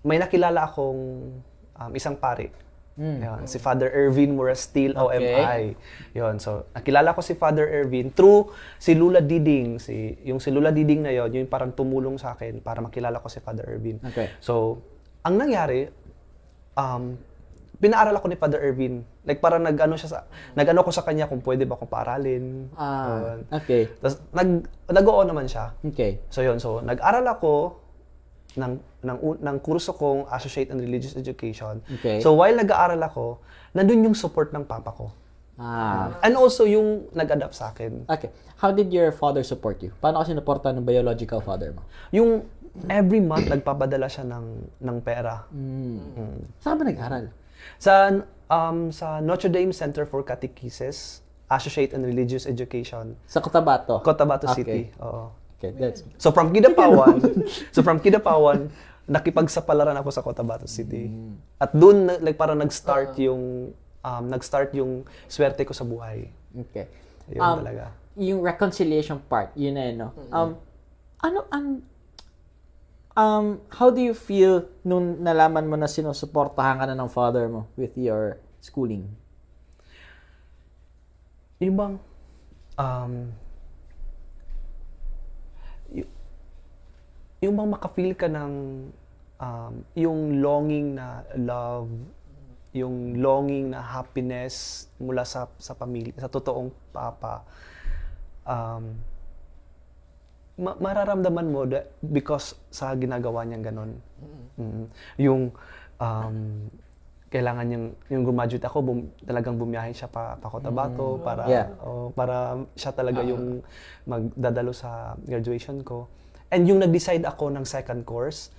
May nakilala akong isang pare Yun, si Father Ervin Morastil, Okay. OMI. Yun, so nakilala ko si Father Ervin through si Lula Diding. Yung si Lula Diding na yun, yung parang tumulong sa akin para makilala ko si Father Ervin. Okay. So, ang nangyari, pinaaral ako ni Father Ervin. Like parang nag-ano ko sa kanya kung pwede ba akong paaralin. Yun. Okay. Tapos nag-oo naman siya. Okay. So yun, so nag-aral ako ng kurso kong Associate in Religious Education. Okay. So while nag-aaral ako, nandun yung support ng papa ko. And also yung nag-adapt sa akin. Okay. How did your father support you? Paano ka sinuporta ng biological father mo? Yung every month nagpapadala siya ng pera. Saan ba nag-aral? Sa Notre Dame Center for Catechesis, Associate in Religious Education, Sa Cotabato? Cotabato Okay. City. Oo. Okay, that's... So from Kidapawan, nakipagsapalaran ako sa Cotabato City. At doon like parang nag-start yung swerte ko sa buhay. Okay. Yun talaga. Yung reconciliation part, yun na yun, no? How do you feel nung nalaman mo na sinusuportahan ka na ng father mo with your schooling? Yung bang, yung bang makafeel ka ng yung longing na love, yung longing na happiness mula sa pamilya, sa totoong papa. Mararamdaman mo because sa ginagawa niyang ganun. Yung kailangan yung graduate ako, talagang bumiyahe siya pa Cotabato para para siya talaga yung magdadalo sa graduation ko. And yung nag-decide ako ng second course,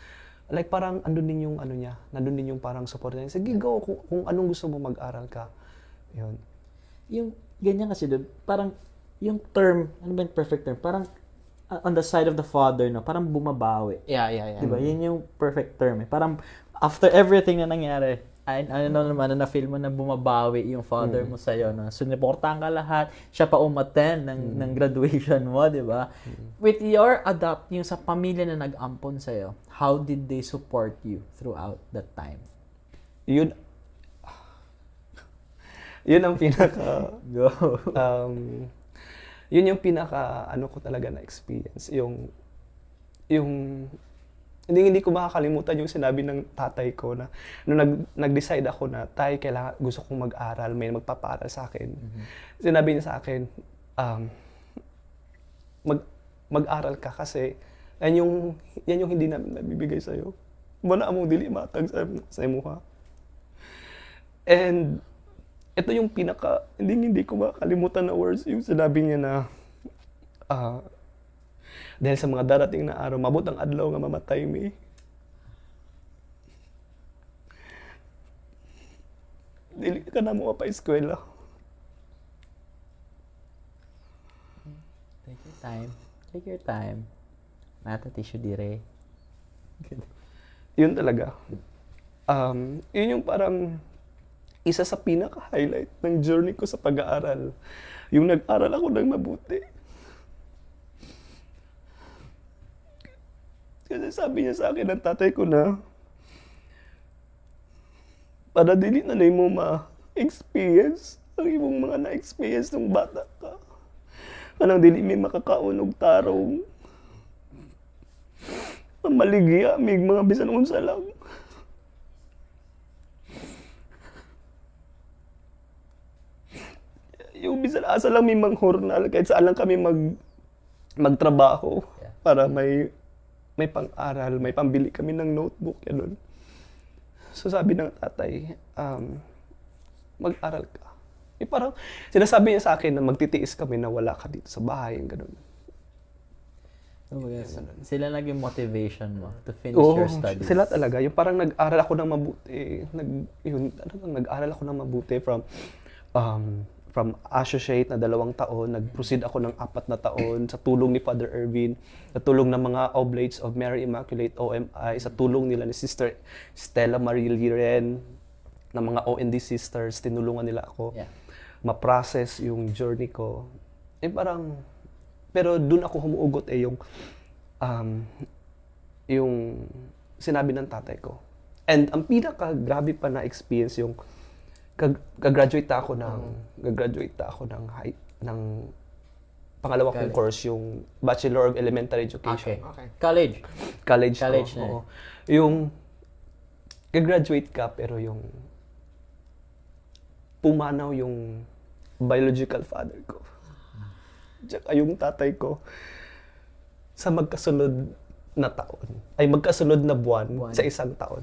like parang andun din yung ano niya, nandun din yung parang support niya. Sige, go, kung anong gusto mo mag-aral ka. Yun. Yung ganyan kasi doon, parang yung term, ano ba yung perfect term? Parang on the side of the father, no? Parang bumabawi. Yeah. Diba? Yun yung perfect term. Eh. Parang after everything na nangyari, ano naman na feel mo na bumabawi yung father mo sa'yo. No? Suniportahan ka lahat. Siya pa umattend ng graduation mo, di ba? With your yung sa pamilya na nag-ampon sa'yo, how did they support you throughout that time? Yun ang pinaka Go. Yun yung pinaka ano ko talaga na experience, yung hindi ko makakalimutan yung sinabi ng tatay ko na nung nag-decide ako na kailangan gusto kong mag-aral, may magpapaaral sa akin. Sinabi niya sa akin, mag-aral ka kasi yan yung hindi namin nabibigay sa iyo. Wala among dili matag sa imuha. And ito yung pinaka hindi ko makakalimutan na words, yung sinabi niya na dahil sa mga darating na araw, mabot ang adlaw nga mamatay mi. Dili ka na mo pa-eskwela. Take your time. Nata tissue dire. Yun talaga. Yun yung parang isa sa pinaka-highlight ng journey ko sa pag-aaral. Yung nag-aral ako ng mabuti. Kasi sabi niya sa akin ng tatay ko na para dili na mo ma-experience ang imong mga na-experience nung bata ka. Anong dili may makakaon og tarong. Ang maligya, may mga bisan unsa lang. Yung bisan asa lang may manghornal kahit saan lang kami magtrabaho para may pang-aral, may pambili kami ng notebook, yan. So sabi ng tatay, mag-aral ka. Parang sinasabi niya sa akin na magtitiis kami na wala ka dito sa bahay, yung gano'n. Sila naging motivation mo to finish your studies. Sila talaga. Yung parang nag-aral ako ng mabuti. Nag-aral ako ng mabuti from associate na 2 taon, nag-proceed ako ng 4 na taon sa tulong ni Father Ervin, sa tulong ng mga Oblates of Mary Immaculate OMI, sa tulong nila ni Sister Stella Marie Liren, ng mga OND sisters, tinulungan nila ako ma-process yung journey ko. Pero doon ako humuugot yung sinabi ng tatay ko. And ang pinaka-grabe pa na experience yung gagraduate na ako ng pangalawa kong College. course, yung Bachelor of Elementary Education. Okay. College. College College ko. na. Oo. Yung gagraduate ka pero yung pumanaw yung biological father ko. Tsaka yung tatay ko sa magkasunod na taon. Ay magkasunod na buwan. Sa isang taon.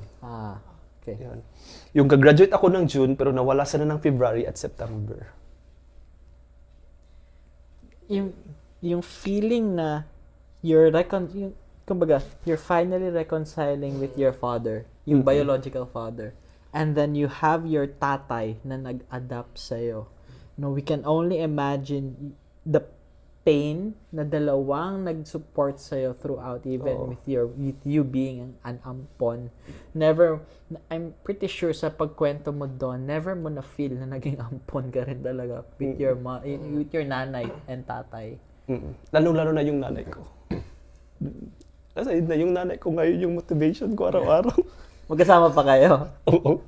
Okay. Yun. Yung gagraduate ako ng June pero nawala sila ng February at September. Yung feeling na kumbaga, you're finally reconciling with your father, yung biological father, and then you have your tatay na nag-adapt sa'yo. No, we can only imagine the pain na dalawang nag-support sa'yo throughout, even with you being an ampon. I'm pretty sure sa pagkwento mo doon, never mo na feel na naging ampon ka rin talaga with your nanay and tatay. Lalo na yung nanay ko. Kasi na yung nanay ko ngayon yung motivation ko araw-araw. Magkasama pa kayo? Oo.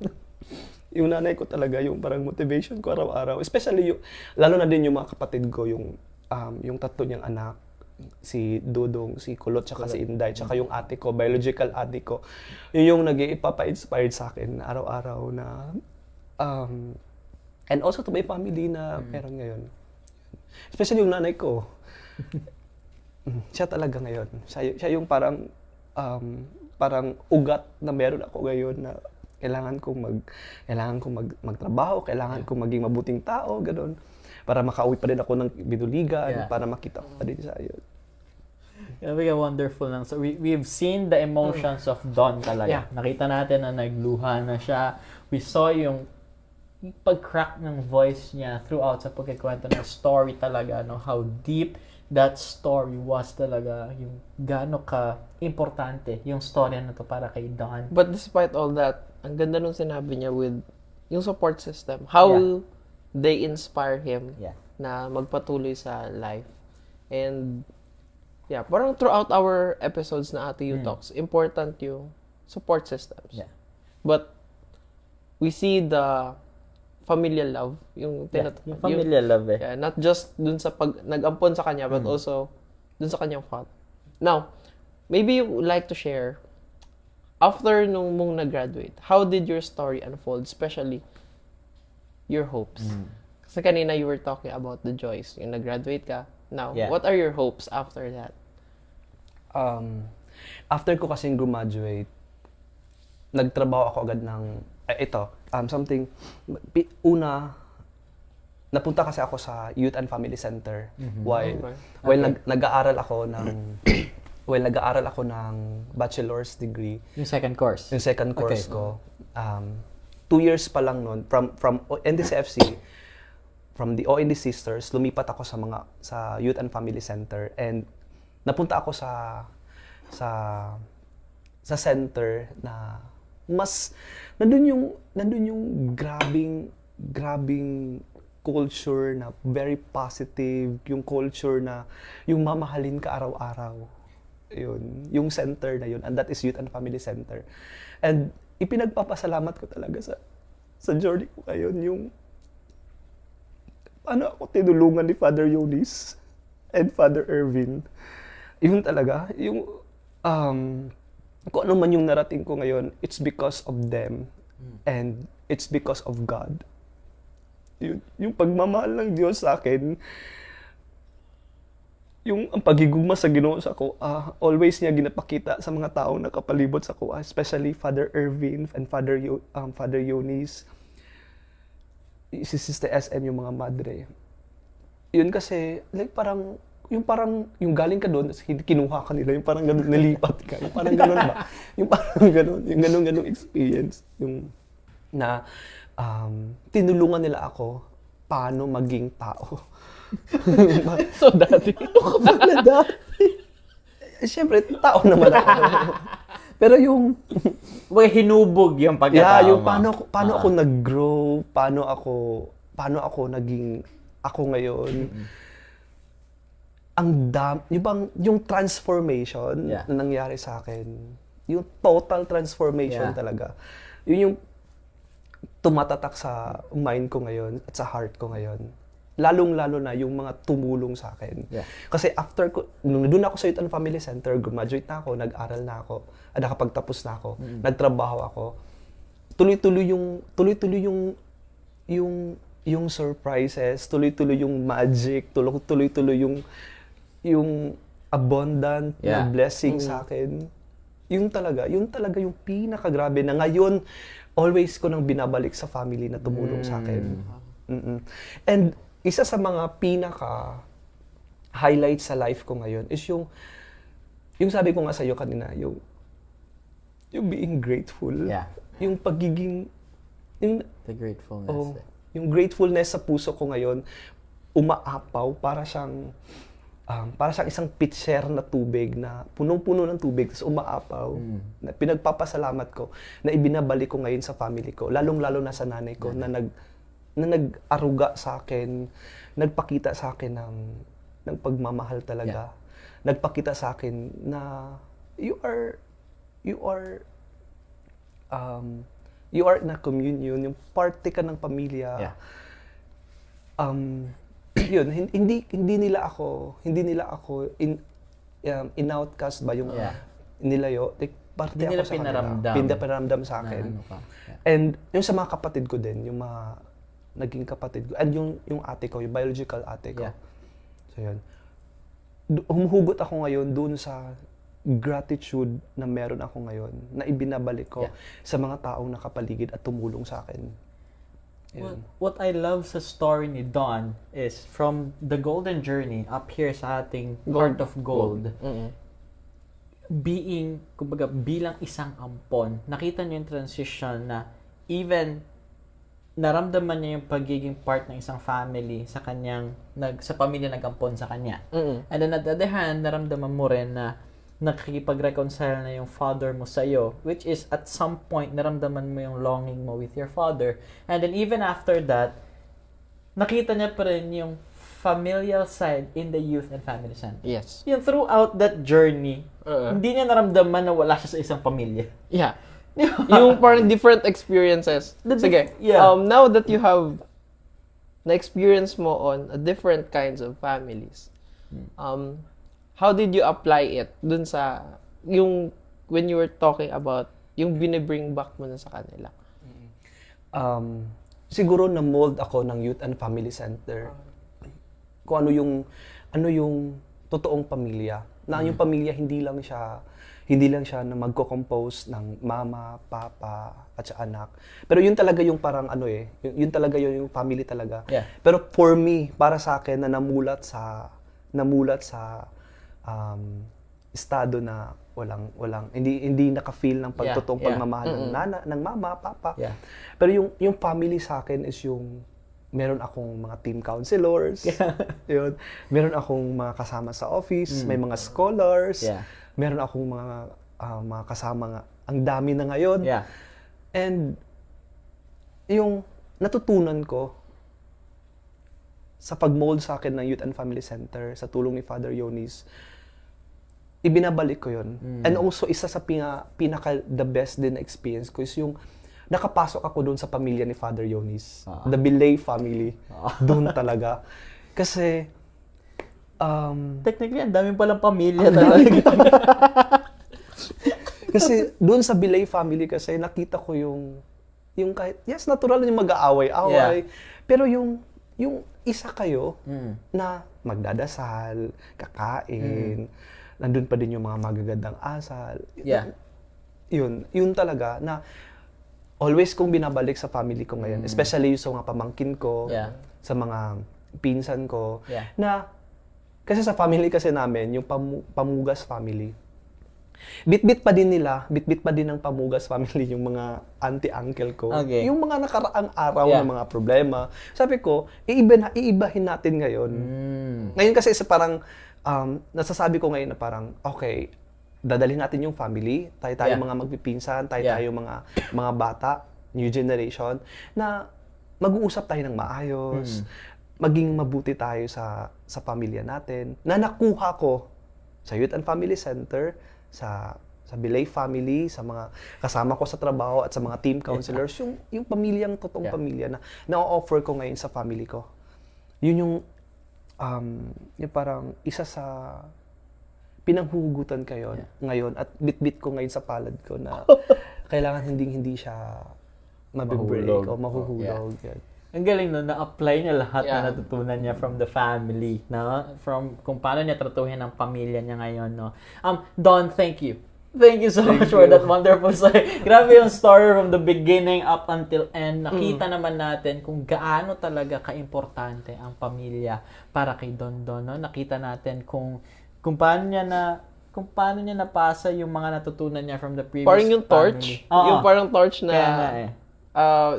Yung nanay ko talaga yung parang motivation ko araw-araw. Especially lalo na din yung mga kapatid ko, yung tatlo niyang anak, si Dudong, si Kulot, tsaka si Inday, tsaka yung ate ko, biological ate ko. Yun yung nag-ipapa-inspired sa akin araw-araw na and also to my family na meron ngayon. Especially yung nanay ko. Siya talaga ngayon. Siya yung parang ugat na meron ako ngayon na kailangan kong magtrabaho, kailangan kong maging mabuting tao, gano'n. Para makauwi pa rin ako ng binuligan, para makita ko pa din sa iyo. Grabe ka, wonderful lang. So we've seen the emotions of Don talaga. Nakita natin na nagluha na siya. We saw yung pag-crack ng voice niya throughout sa pagkikwento ng story talaga, no? How deep that story was talaga, yung gaano ka importante yung story na to para kay Don. But despite all that, ang ganda nung sinabi niya with yung support system. How they inspire him na magpatuloy sa life. And parang throughout our episodes na Ate U Talks, important yung support systems. Yeah. But we see the familial love, yung Yung familial love eh. Yeah, not just dun sa pag nag-ampon sa kanya, but also dun sa kanyang father. Now, maybe you would like to share, after nung mong nag-graduate, how did your story unfold, especially your hopes? Kasi kanina you were talking about the joys, yung nag-graduate ka. Now, what are your hopes after that? After ko kasing graduate, nagtrabaho ako agad ng napunta kasi ako sa Youth and Family Center while nag-aaral ako ng bachelor's degree. Yung second course. Yung second course ko. 2 years pa lang noon from NDCFC, from the OND Sisters, lumipat ako sa Youth and Family Center, and napunta ako sa center na mas nandun yung grabing culture na very positive, yung culture na yung mamahalin ka araw-araw. Yun, yung center na yun, and that is Youth and Family Center. And ipinagpapasalamat ko talaga sa journey ko ngayon, yung paano ako tinulungan ni Father Eunice and Father Ervin. Yun talaga, yung kung ano man yung narating ko ngayon, it's because of them and it's because of God. Yung pagmamahal ng Diyos sa akin, yung ang pagigugma sa Ginoo sa ko, always niya ginapakita sa mga taong nakapalibot sa ko, especially Father Ervin and Father Eunice, si Sister SM, yung mga madre. Yun kasi, like yung galing ka doon, kinuha ka nila, yung parang ganun, nalipat ka, yung parang ganun ba? Yung parang ganun, yung ganun experience, yung na tinulungan nila ako paano maging tao. So, dati. Ano ka pala dati? Siyempre, tao naman ako. Pero yung hinubog yung pagkatao yung mo. paano ako nag-grow, paano ako naging ako ngayon. Yung transformation na nangyari sa akin, yung total transformation talaga. Yun yung tumatatak sa mind ko ngayon at sa heart ko ngayon. Lalong-lalo na yung mga tumulong sa akin. Yeah. Kasi after ko, nung doon ako sa Youth and Family Center, graduate na ako, nag-aral na ako, nakapagtapos na ako, nagtrabaho ako. Tuloy-tuloy yung surprises, tuloy-tuloy yung magic, tuloy-tuloy yung abundant na Yeah. blessing sa akin. Yung talaga yung pinakagrabe na ngayon always ko nang binabalik sa family na tumulong sa akin. Mm-mm. And isa sa mga pinaka highlight sa life ko ngayon is yung sabi ko nga sa iyo kanina, yung being grateful. Yeah. Yung pagiging The gratefulness. oh, yung gratefulness sa puso ko ngayon umaapaw para siyang isang pitcher na tubig na punong-puno ng tubig tapos umaapaw. Na pinagpapasalamat ko na ibinabalik ko ngayon sa family ko, lalong-lalo na sa nanay ko na nag-aruga sa akin, nagpakita sa akin ng pagmamahal talaga. Nagpakita sa akin na you are na communion, yung parte ka ng pamilya. Yeah. Yun, hindi nila ako in-outcast ba yung Yeah. nilayo. Like, parte Hindi ako nila sa kanila. pinaramdam. Hindi pinaramdam sa akin. Na ano ka. Yeah. And yung sa mga kapatid ko din, yung mga naging kapatid ko, and yung ate ko, yung biological ate ko. Yeah. So yun. Humuhugot ako ngayon doon sa gratitude na meron ako ngayon, na ibinabalik ko Yeah. sa mga taong nakapaligid at tumulong sa akin. Yun. What I love sa story ni Don is from the golden journey up here sa ating Heart of Gold, kumbaga, bilang isang ampon, nakita niyo yung transition na even naramdaman niya yung pagiging part ng isang family sa kanyang, sa pamilya nag-ampon sa kanya. And then at the other hand, naramdaman mo rin na nakikipag-reconcile na yung father mo sa iyo, which is at some point naramdaman mo yung longing mo with your father. And then even after that, nakita niya pa rin yung familial side in the Youth and Family Center. Yes. Yung throughout that journey, hindi niya naramdaman na wala siya sa isang pamilya. Yeah. Yung parang different experiences. Sige. Yeah. Now that you have na-experience mo on different kinds of families, how did you apply it dun sa when you were talking about yung binibring back mo na sa kanila? Siguro na-mold ako ng Youth and Family Center. Kung ano yung totoong pamilya. Na yung pamilya hindi lang siya na magko-compose ng mama, papa, at sa anak. Pero yun talaga yung parang yun talaga yung family talaga. Yeah. Pero for me, para sa akin na namulat sa estado na hindi naka-feel ng pagtotoong Yeah, yeah. pagmamahal ng mama, papa. Yeah. Pero yung family sa akin is yung meron akong mga team counselors. Yun. Meron akong mga kasama sa office, may mga scholars. Yeah. Meron akong mga kasama nga. Ang dami na ngayon. Yeah. And yung natutunan ko sa pag-mold sa akin ng Youth and Family Center, sa tulong ni Father Yonis, ibinabalik ko yun. And also, isa sa the best din na experience ko is yung nakapasok ako doon sa pamilya ni Father Yonis. The Bilay family. Doon talaga. Kasi, Technically, ang dami palang pamilya talaga. kasi doon sa Bilay family kasi nakita ko yung kahit, yes, natural na yung mag-aaway-away. Pero yung isa kayo na magdadasal, kakain, nandun pa din yung mga magagandang asal. Yeah. Yun talaga na always kong binabalik sa family ko ngayon, especially yung sa mga pamangkin ko, sa mga pinsan ko, na kasi sa family kasi namin, yung Pamugas family, bitbit pa din ng Pamugas family yung mga auntie-uncle ko. Okay. Yung mga nakaraang araw na mga problema. Sabi ko, iibahin natin ngayon. Ngayon kasi isa parang, nasasabi ko ngayon na parang, okay, dadalhin natin yung family, tayo mga magpipinsan, tayo mga bata, new generation, na mag-uusap tayo ng maayos, maging mabuti tayo sa pamilya natin, na nakuha ko sa Youth and Family Center, sa sa Belay family, sa mga kasama ko sa trabaho at sa mga team counselors, yung pamilyang totoong pamilya na na-offer ko ngayon sa family ko. Yun yung parang isa sa pinanghugutan kayo ngayon at bit-bit ko ngayon sa palad ko na kailangan hindi siya mabibreak o mahuhulog. Yan. Ang galing no, na-apply niya lahat Yeah. na natutunan niya from the family, no? From kung paano niya tratuhin ang pamilya niya ngayon, no? Don, thank you. Thank you so much for that wonderful story. Grabe yung story from the beginning up until end. Nakita naman natin kung gaano talaga kaimportante ang pamilya para kay Don Don, no? Nakita natin kung paano niya napasa yung mga natutunan niya from the previous Parang yung torch. family. Oo. Yung parang torch na, Kaya nga eh.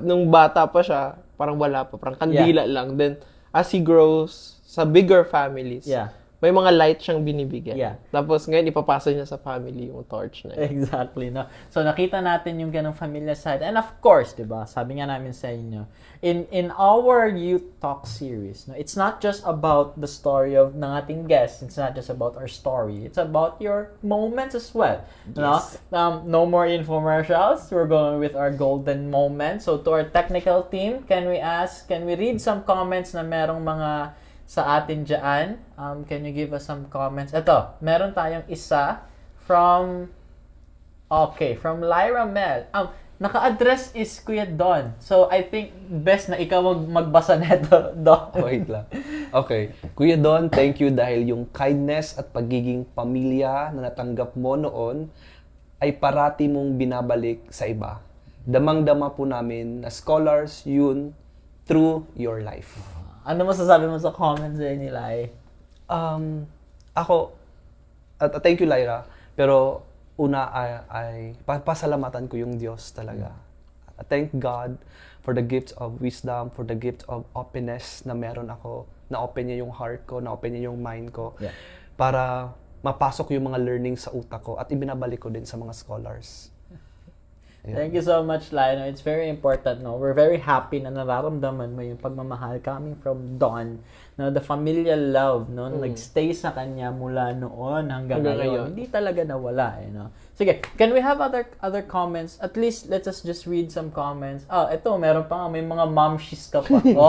nung bata pa siya, parang wala pa. Parang kandila lang. Then, as he grows sa bigger families, may mga light siyang binibigyan. Yeah. Tapos ngayon, ipapasa niya sa family yung torch na yun. Exactly, no? So, nakita natin yung ganong familiar side. And of course, di ba, sabi nga namin sa inyo, in our Youth Talk series, no, it's not just about the story of ng ating guests. It's not just about our story. It's about your moments as well. Yes. No more infomercials. We're going with our golden moments. So, to our technical team, can we read some comments na merong mga sa atin dyan? Can you give us some comments? Ito, meron tayong isa from Lyra Mel. Naka-address is Kuya Don. So, I think best na ikaw magbasa neto, Don. Wait lang. Okay. Kuya Don, thank you dahil yung kindness at pagiging pamilya na natanggap mo noon ay parati mong binabalik sa iba. Damang-dama po namin na scholars yun through your life. Ano masasabi mo sa comments nila eh? Ako, thank you Lyra, pero una ay pasalamatan ko yung Diyos talaga. Thank God for the gift of wisdom, for the gift of openness na meron ako, na-open niya yung heart ko, na-open niya yung mind ko, para mapasok yung mga learning sa utak ko at ibinabalik ko din sa mga scholars. Yeah. Thank you so much, Lino. It's very important, no? We're very happy na nararamdaman mo yung pagmamahal coming from Don. No, the familial love, no? Nagstay sa kanya mula noon hanggang ngayon. Hindi talaga nawala, eh, no? Sige, can we have other comments? At least, let us just read some comments. Ito, meron pa nga, may mga momshies ka pa. May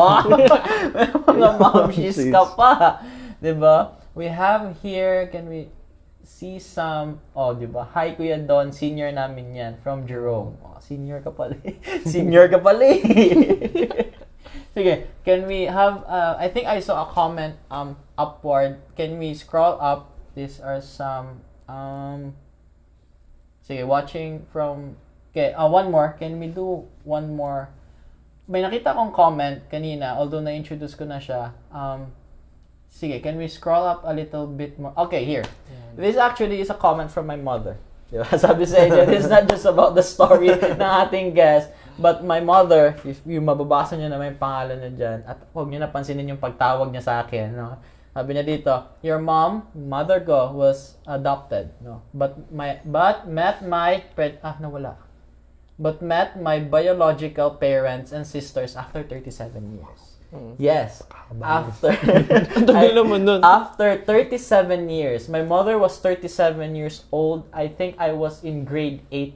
mga momshies ka pa. Diba? We have here, can we see some, diba? Hi, Kuya Don, senior namin yan, from Jerome. Senior ka pala. Senior ka pala. Sige, can we have, I think I saw a comment upward. Can we scroll up? These are some, sige, watching from, okay, one more. Can we do one more? May nakita kong comment kanina, although na-introduce ko na siya. Sige, can we scroll up a little bit more? Okay, here. This actually is a comment from my mother. Diba? Sabi sa inyo, it's not just about the story ng ating guest, but my mother, if yung mababasa niyo na may pangalan niya dyan, at huwag niyo napansinin yung pagtawag niya sa akin, no? Sabi niya dito, your mother ko was adopted, no? But met my biological parents and sisters after 37 years. Yes. After 37 years. My mother was 37 years old. I think I was in grade 8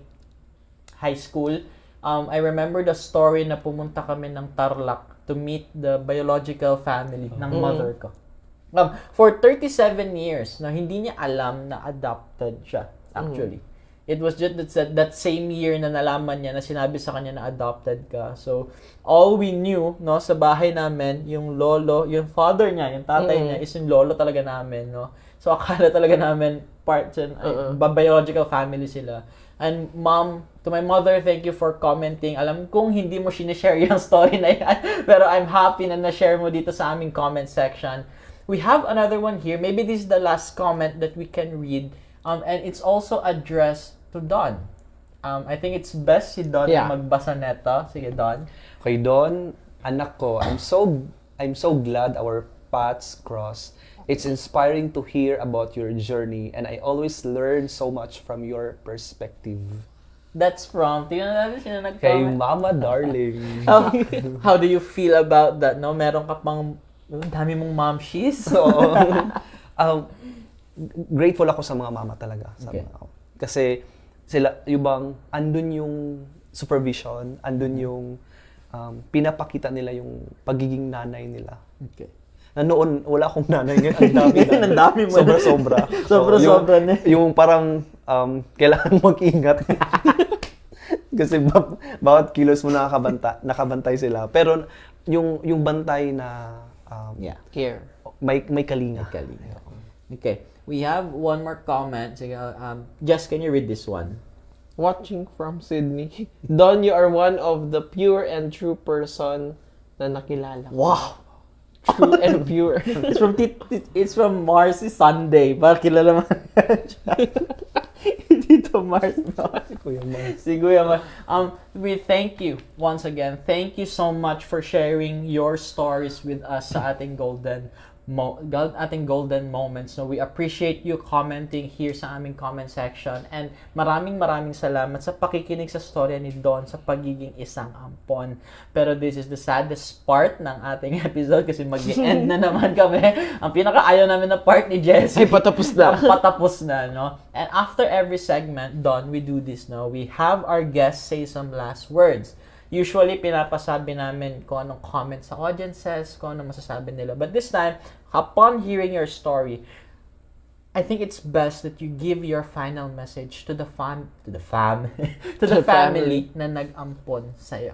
high school. I remember the story na pumunta kami ng Tarlac to meet the biological family ng mother ko. For 37 years, na hindi niya alam na adopted siya, actually. It was just that same year na nalaman niya na sinabi sa kanya na adopted ka. So, all we knew, no, sa bahay namin, yung lolo, yung father niya, yung tatay niya, is yung lolo talaga namin, no. So, akala talaga namin biological family sila. And to my mother, thank you for commenting. Alam kong hindi mo sinishare yung story na yan, pero I'm happy na na-share mo dito sa aming comment section. We have another one here. Maybe this is the last comment that we can read. And it's also addressed to Don. I think it's best si Don na magbasa neto. Sige, Don. Kay Don, anak ko, I'm so glad our paths cross. It's inspiring to hear about your journey and I always learn so much from your perspective. That's from, tingnan natin sino nag-comment. Kay Mama Darling. How do you feel about that? No, meron ka pang dami mong momshies. So, grateful ako sa mga mama talaga. Kasi sila, yung bang, andun yung supervision, andun yung pinapakita nila yung pagiging nanay nila. Okay. Na noon, wala akong nanay ngayon. Ang dami nanay. Ang dami mo na. Sobra-sobra. Sobra-sobra na. Yung parang, kailangan mag-ingat. Kasi bawat kilos mo nakabantay sila. Pero yung bantay na Yeah. Care. may kalinga. Kalinga. Okay. We have one more comment. Sige, Jess, can you read this one? Watching from Sydney. Don, you are one of the pure and true person na nakilala ko. Wow! True and pure. It's from Marcy Sunday. Para kilala mo Tito Mars. No? Kuya Mars. Si Kuya Mars. We thank you once again. Thank you so much for sharing your stories with us sa ating golden moments. So we appreciate you commenting here sa aming comment section, and maraming salamat sa pakikinig sa storya ni Don sa pagiging isang ampon. Pero this is the saddest part ng ating episode kasi mag-end na naman kami. Ang pinaka-ayaw namin na part ni Jessie. Ay, patapos na. Patapos na, no? And after every segment, Don, we do this, no? We have our guests say some last words. Usually, pinapasabi namin kung anong comments sa audiences, kung anong masasabi nila. But this time, upon hearing your story, I think it's best that you give your final message to the family na nag-ampon sa'yo.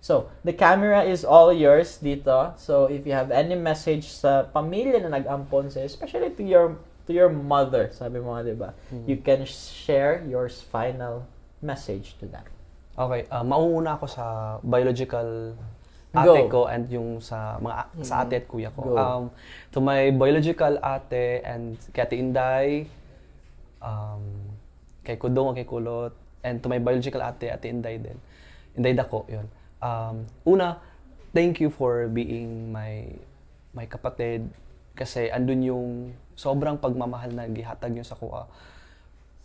So, the camera is all yours dito. So, if you have any message sa pamilya na nag-ampon sa'yo, especially to your mother, sabi mo nga, diba? You can share your final message to them. Okay, mauuna ako sa biological ate ko and yung sa sa ate at kuya ko. Go. To my biological ate and kay Ate Inday, kay Kudong, kay Kulot, and to my biological ate, Ate Inday din. Inday Dako, yun. Una, thank you for being my kapatid kasi andun yung sobrang pagmamahal na gihatag niyo sa kuha.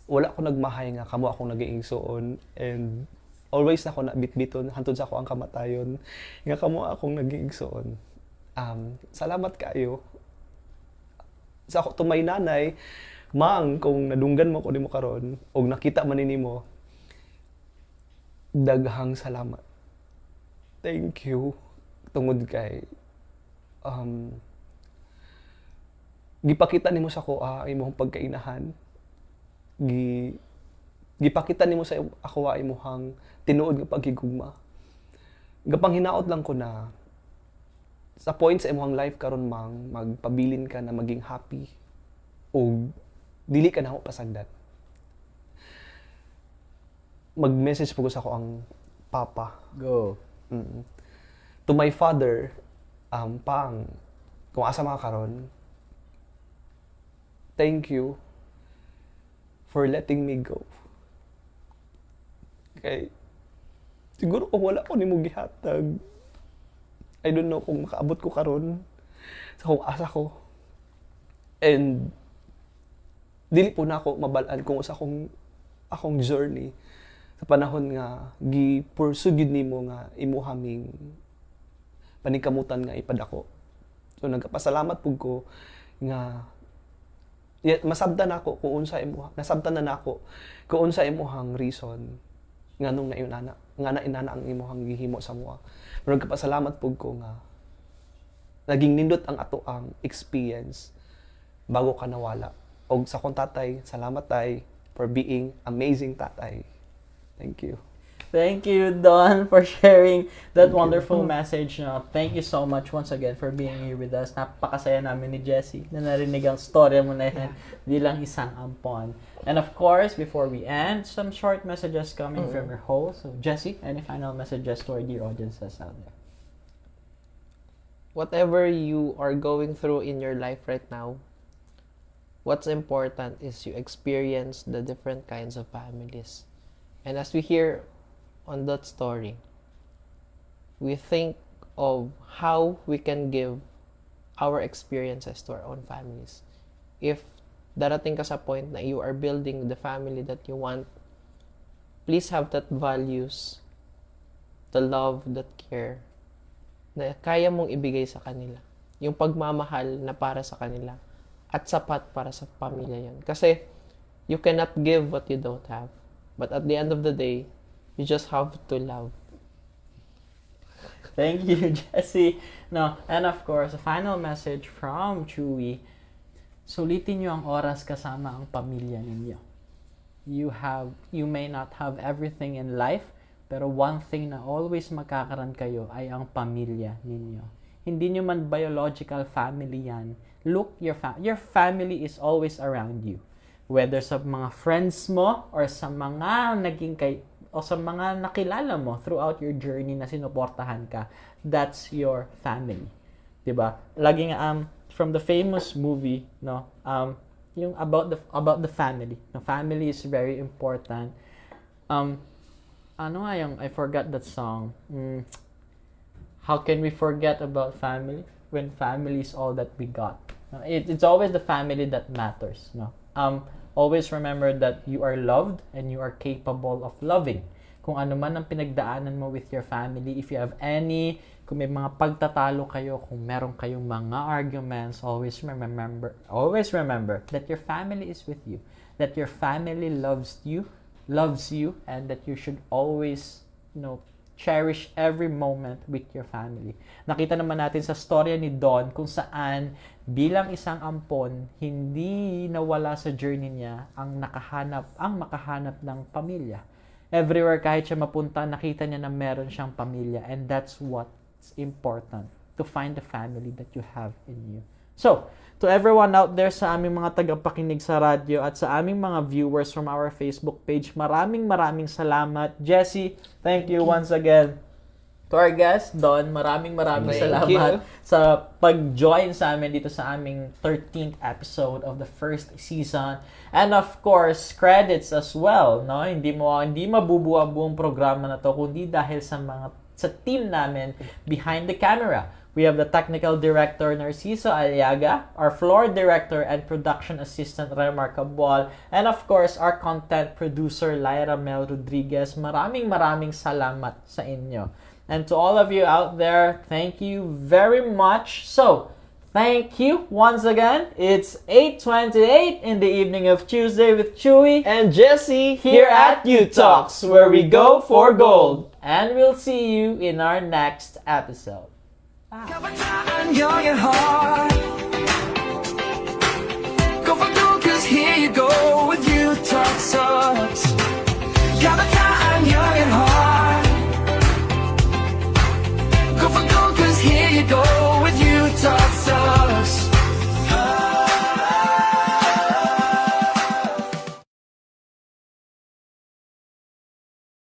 Wala ko nagmahay nga, kamo akong nag-iingsoon, and always ako na bitbiton hantod sa ako ang kamatayon nga kamo akong nag-iigsoon. Salamat kaayo sa ako to may nanay, mang kung nadunggan mo ko nimo karon og nakita man nimo, daghang salamat. Thank you tungod kay gipakita nimo sa ko imong pagkainahan. Gipakita nimo sa ako imong tinuod nga paghigugma. Gapanghinaot lang ko na sa point sa imong life karon mang magpabilin ka na maging happy o dili ka na ako pasagdan. Mag-message po ko sa ako ang papa. Go. To my father, pang kung asa mga karon, thank you for letting me go. Okay. Siguro kung wala ko nimo gihatag, I don't know kung makaabot ko karon sa kung asa ko. And dili po na ako mabalaan kung sa akong journey sa panahon nga gi-pursue gid nimo nga imuhaming paningkamutan nga ipadako. So nagpasalamat pud ko nga masabtan nako kung unsa imo, nasabtan na nako kung unsa imong reason nganong nainana ang imong gihimo sa mua. Pero nagpasalamat pud ko nga naging nindot ang ato ang experience bago ka nawala. Og sa kong tatay, salamat tay for being amazing tatay. Thank you. Thank you, Don, for sharing that wonderful message. No? Thank you so much once again for being here with us. Napakasaya namin ni Jessie na narinig ang storya mo na yan bilang isang ampon. And of course, before we end, some short messages coming from your host. So, Jessie, any final messages to our dear audiences out there? Whatever you are going through in your life right now, what's important is you experience the different kinds of families. And as we hear on that story, we think of how we can give our experiences to our own families. If darating ka sa point na you are building the family that you want, please have that values, the love, that care, na kaya mong ibigay sa kanila. Yung pagmamahal na para sa kanila at sapat para sa pamilya yan. Kasi you cannot give what you don't have. But at the end of the day, you just have to love. Thank you, Jesse. No, and of course, a final message from Chewy. Sulitin nyo ang oras kasama ang pamilya ninyo. You may not have everything in life, pero one thing na always magkakaroon kayo ay ang pamilya ninyo. Hindi nyo man biological family yan. Look, your family is always around you. Whether sa mga friends mo or sa mga o sa mga nakilala mo throughout your journey na sinuportahan ka, that's your family. 'Di ba? Laging from the famous movie, no, yung about the family. The family is very important. Ano nga yung, I forgot that song. How can we forget about family when family is all that we got? It's always the family that matters, no? Always remember that you are loved and you are capable of loving. Kung ano man ang pinagdaanan mo with your family, if you have kung may mga pagtatalo kayo, kung meron kayong mga arguments, always remember that your family is with you, that your family loves you, and that you should always, cherish every moment with your family. Nakita naman natin sa storya ni Don kung saan bilang isang ampon, hindi nawala sa journey niya ang makahanap ng pamilya. Everywhere kahit siya mapunta, nakita niya na meron siyang pamilya, and that's what's important, to find the family that you have in you. So, to everyone out there sa aming mga tagapakinig sa radyo at sa aming mga viewers from our Facebook page, maraming salamat. Jesse, thank you once again. To our guest, Don, maraming salamat sa pag-join sa amin dito sa aming 13th episode of the first season. And of course, credits as well, no? Hindi mabubuo ang buong programa na to kundi dahil sa team namin behind the camera. We have the technical director, Narciso Aliaga, our floor director and production assistant, Remar Cabal, and of course, our content producer, Lyra Mel Rodriguez. Maraming salamat sa inyo. And to all of you out there, thank you very much. So, thank you once again. It's 8:28 in the evening of Tuesday with Chewy And Jesse here at U Talks, where we go for gold. And we'll see you in our next episode. Kabataan, young at heart. Go for gold, 'cause here you go with you talk so.